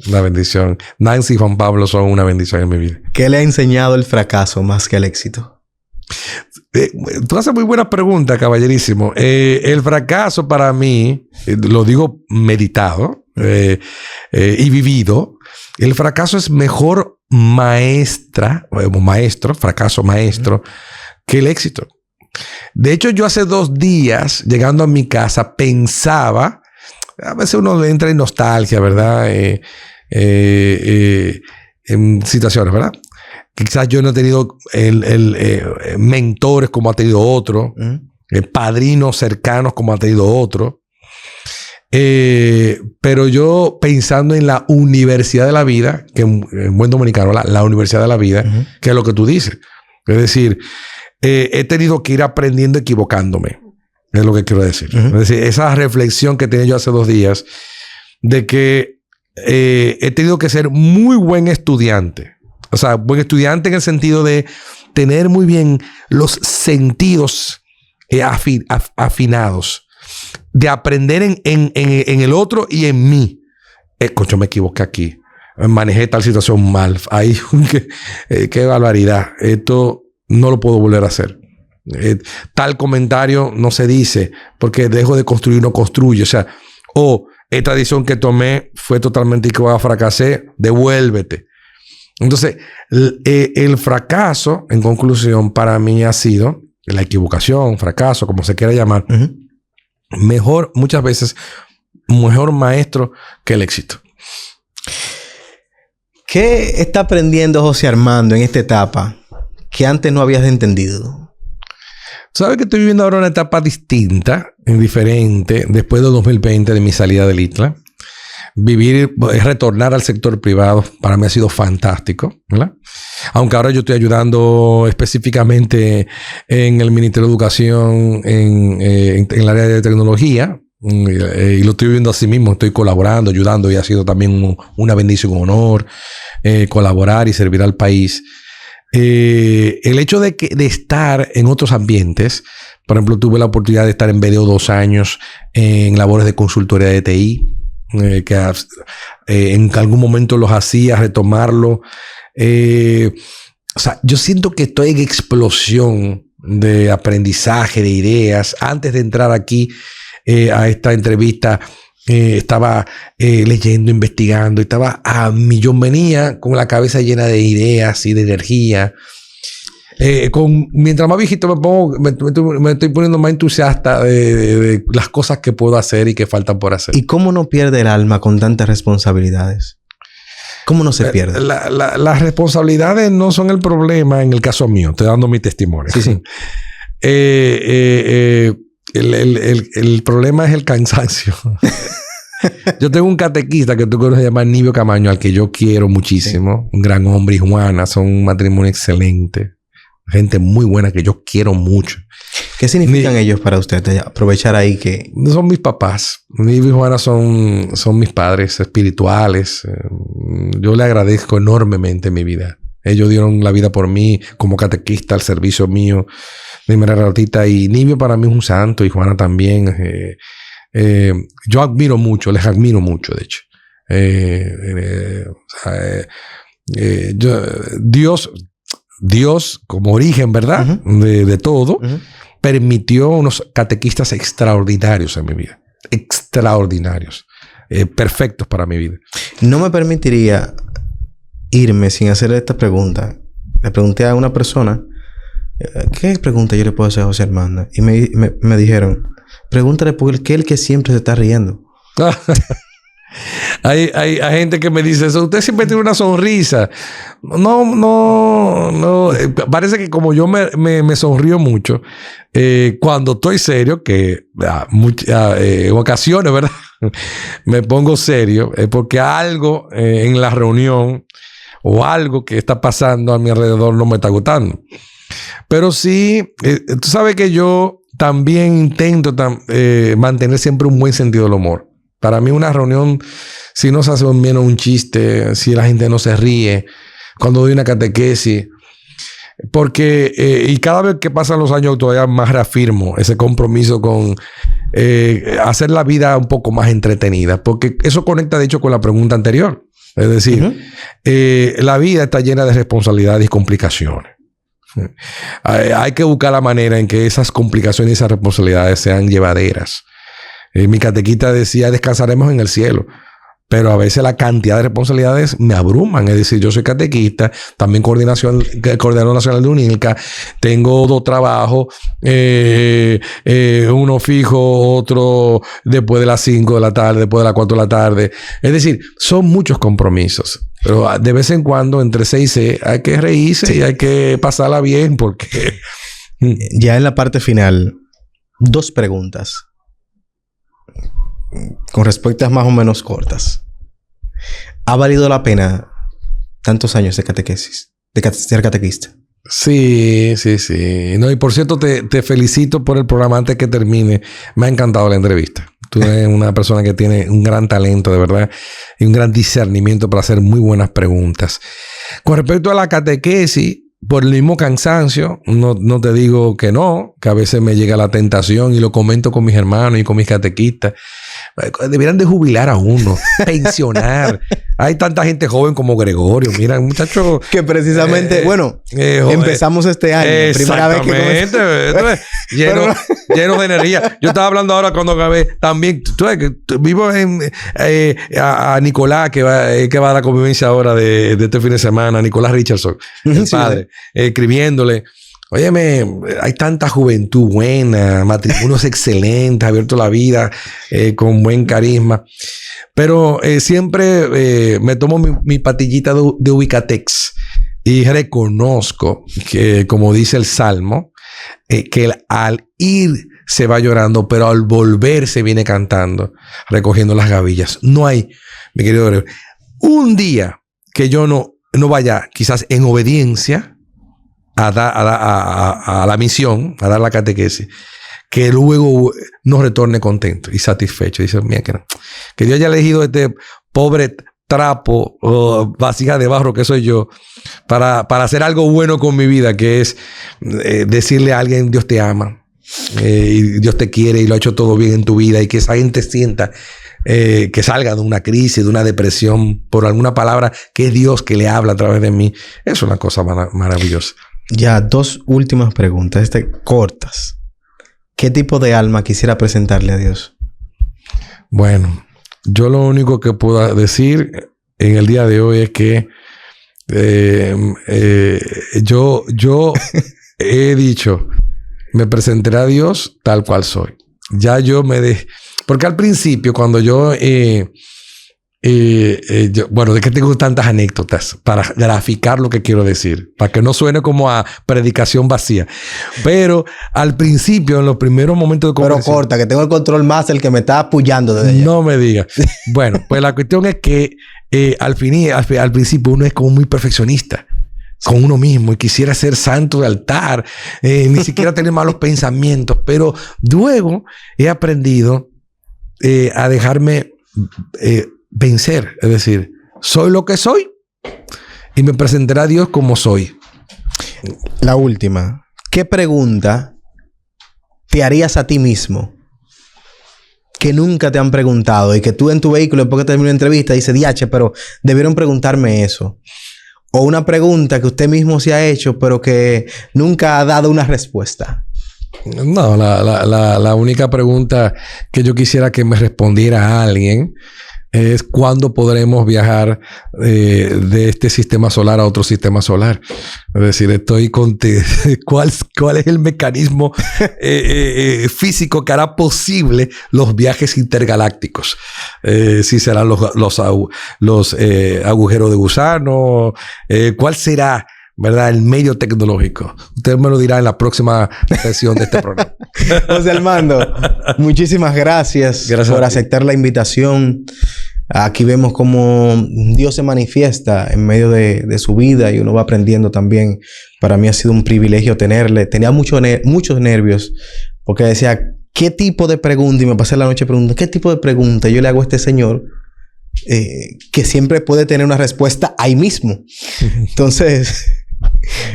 Nancy y Juan Pablo son una bendición en mi vida. ¿Qué le ha enseñado el fracaso más que el éxito? Tú haces muy buena pregunta, caballerísimo. El fracaso para mí, lo digo meditado y vivido, el fracaso es mejor fracaso maestro, que el éxito. De hecho, yo hace 2 días, llegando a mi casa, pensaba, a veces uno entra en nostalgia, ¿verdad? En situaciones, ¿verdad? Quizás yo no he tenido mentores como ha tenido otro, padrinos cercanos como ha tenido otro. Pero yo pensando en la universidad de la vida, que en buen dominicano, la universidad de la vida, que es lo que tú dices. Es decir, he tenido que ir aprendiendo equivocándome. Es lo que quiero decir. Es decir, esa reflexión que tenía yo hace 2 días de que he tenido que ser muy buen estudiante. O sea, buen estudiante en el sentido de tener muy bien los sentidos afinados. De aprender en el otro y en mí. Concho, me equivoqué aquí. Manejé tal situación mal. Ahí, qué barbaridad. Esto no lo puedo volver a hacer. Tal comentario no se dice porque dejo de construir, no construye. O sea, esta decisión que tomé fue totalmente equivocada, fracasé, devuélvete. Entonces, el fracaso, en conclusión, para mí ha sido la equivocación, fracaso, como se quiera llamar. Mejor, muchas veces, mejor maestro que el éxito. ¿Qué está aprendiendo José Armando en esta etapa que antes no habías entendido? Sabes que estoy viviendo ahora una etapa distinta, diferente, después de 2020 de mi salida del ITLA. Retornar al sector privado para mí ha sido fantástico, ¿verdad? Aunque ahora yo estoy ayudando específicamente en el Ministerio de Educación en el área de tecnología y lo estoy viviendo así mismo, estoy colaborando, ayudando y ha sido también una bendición, un honor colaborar y servir al país. El hecho de estar en otros ambientes, por ejemplo, tuve la oportunidad de estar en BDO 2 años en labores de consultoría de TI, que en algún momento los hacía, retomarlo. O sea, yo siento que estoy en explosión de aprendizaje, de ideas. Antes de entrar aquí a esta entrevista, estaba leyendo, investigando, estaba a millón, venía con la cabeza llena de ideas y de energía. Mientras más viejito me estoy poniendo más entusiasta de las cosas que puedo hacer y que faltan por hacer. ¿Y cómo no pierde el alma con tantas responsabilidades? ¿Cómo no se pierde? Las responsabilidades no son el problema en el caso mío. Estoy dando mi testimonio. Sí, sí. El problema es el cansancio. Yo tengo un catequista que tú conoces, se llama Nibio Camaño, al que yo quiero muchísimo. Sí. Un gran hombre, y Juana. Son un matrimonio excelente. Gente muy buena que yo quiero mucho. ¿Qué significan ellos para usted? Aprovechar ahí que... Son mis papás. Nibio y Juana son mis padres espirituales. Yo le agradezco enormemente mi vida. Ellos dieron la vida por mí como catequista al servicio mío de manera gratuita. Y Nibio para mí es un santo y Juana también. Yo admiro mucho, les admiro mucho, de hecho. Dios, como origen, ¿verdad? De todo, permitió unos catequistas extraordinarios en mi vida. Extraordinarios. Perfectos para mi vida. No me permitiría irme sin hacer esta pregunta. Le pregunté a una persona, ¿qué pregunta yo le puedo hacer a José Armando? Y me dijeron, pregúntale por qué el que siempre se está riendo. Hay gente que me dice eso. Usted siempre tiene una sonrisa. No. Parece que como yo me sonrío mucho, cuando estoy serio, que en ocasiones, ¿verdad? Me pongo serio, porque algo en la reunión o algo que está pasando a mi alrededor no me está gustando. Pero sí, tú sabes que yo también intento mantener siempre un buen sentido del humor. Para mí una reunión, si no se hace menos un chiste, si la gente no se ríe, cuando doy una catequesis, porque, y cada vez que pasan los años todavía más reafirmo ese compromiso con hacer la vida un poco más entretenida, porque eso conecta de hecho con la pregunta anterior. Es decir, la vida está llena de responsabilidades y complicaciones. Hay que buscar la manera en que esas complicaciones y esas responsabilidades sean llevaderas. Mi catequista decía, descansaremos en el cielo. Pero a veces la cantidad de responsabilidades me abruman. Es decir, yo soy catequista, también coordinador nacional de UNILCA, tengo 2 trabajos, uno fijo, otro después de las 5 de la tarde, después de las 4 de la tarde. Es decir, son muchos compromisos. Pero de vez en cuando, entre 6 y 6, hay que reírse y hay que pasarla bien porque... Ya en la parte final, 2 preguntas. con respuestas más o menos cortas. ¿Ha valido la pena tantos años de catequesis, de ser catequista? Sí. No, y por cierto, te felicito por el programa antes que termine. Me ha encantado la entrevista. Tú eres una persona que tiene un gran talento, de verdad, y un gran discernimiento para hacer muy buenas preguntas. Con respecto a la catequesis, por el mismo cansancio, no te digo que no, que a veces me llega la tentación y lo comento con mis hermanos y con mis catequistas. Deberían de jubilar a uno, pensionar. Hay tanta gente joven como Gregorio. Mira, muchacho... Que precisamente, empezamos este año. Primera vez que lleno de energía. Yo estaba hablando ahora cuando acabé. También, tú sabes que vivo a Nicolás, que va a dar la convivencia ahora de este fin de semana. Nicolás Richardson, el padre, escribiéndole. Óyeme, hay tanta juventud buena, matrimonios excelentes, abierto la vida, con buen carisma. Pero siempre me tomo mi patillita de Ubicatex y reconozco que, como dice el Salmo, que al ir se va llorando, pero al volver se viene cantando, recogiendo las gavillas. No hay, mi querido Gregorio, un día que yo no vaya, quizás en obediencia, a la misión, a dar la catequesis, que luego nos retorne contento y satisfecho. Dice, mira, que Dios haya elegido este pobre trapo o vasija de barro que soy yo para hacer algo bueno con mi vida, que es decirle a alguien, Dios te ama y Dios te quiere y lo ha hecho todo bien en tu vida, y que esa gente sienta que salga de una crisis, de una depresión, por alguna palabra que es Dios que le habla a través de mí. Es una cosa maravillosa. Ya, 2 últimas preguntas, cortas. ¿Qué tipo de alma quisiera presentarle a Dios? Bueno, yo lo único que puedo decir en el día de hoy es que yo he dicho, me presentaré a Dios tal cual soy. Ya yo porque al principio, cuando bueno, de que tengo tantas anécdotas para graficar lo que quiero decir, para que no suene como a predicación vacía. Pero al principio, en los primeros momentos de conversión... Pero corta, que tengo el control más, el que me está apoyando desde allá. No me digas. Bueno, pues la cuestión es que al principio uno es como muy perfeccionista con uno mismo y quisiera ser santo de altar, ni siquiera tener malos pensamientos. Pero luego he aprendido a dejarme... vencer, es decir, soy lo que soy y me presentaré a Dios como soy. La última, ¿qué pregunta te harías a ti mismo que nunca te han preguntado y que tú en tu vehículo, después que terminó la entrevista, dices, diache, pero debieron preguntarme eso? O una pregunta que usted mismo se ha hecho, pero que nunca ha dado una respuesta. No, la única pregunta que yo quisiera que me respondiera alguien es cuándo podremos viajar de este sistema solar a otro sistema solar. Es decir, estoy con ¿cuál es el mecanismo físico que hará posible los viajes intergalácticos? Si serán los agujeros de gusano, ¿cuál será, verdad, el medio tecnológico? Usted me lo dirá en la próxima sesión de este programa. José Armando, muchísimas gracias por aceptar la invitación. Aquí vemos cómo Dios se manifiesta en medio de su vida y uno va aprendiendo también. Para mí ha sido un privilegio tenerle. Tenía muchos nervios porque decía, ¿qué tipo de pregunta? Y me pasé la noche preguntando, ¿qué tipo de pregunta yo le hago a este señor? Que siempre puede tener una respuesta ahí mismo. Entonces...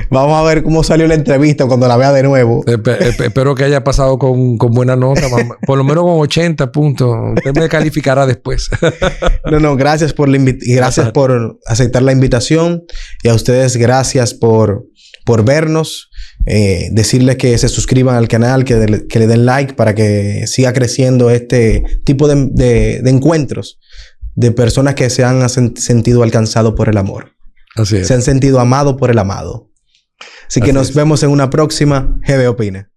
Vamos a ver cómo salió la entrevista cuando la vea de nuevo. Espero que haya pasado con buena nota. Por lo menos con 80 puntos. Usted me calificará después. No. Gracias por por aceptar la invitación. Y a ustedes, gracias por vernos. Decirles que se suscriban al canal, que le den like para que siga creciendo este tipo de encuentros de personas que se han sentido alcanzados por el amor. Así es. Se han sentido amados por el amado. Así que nos vemos en una próxima GB Opina.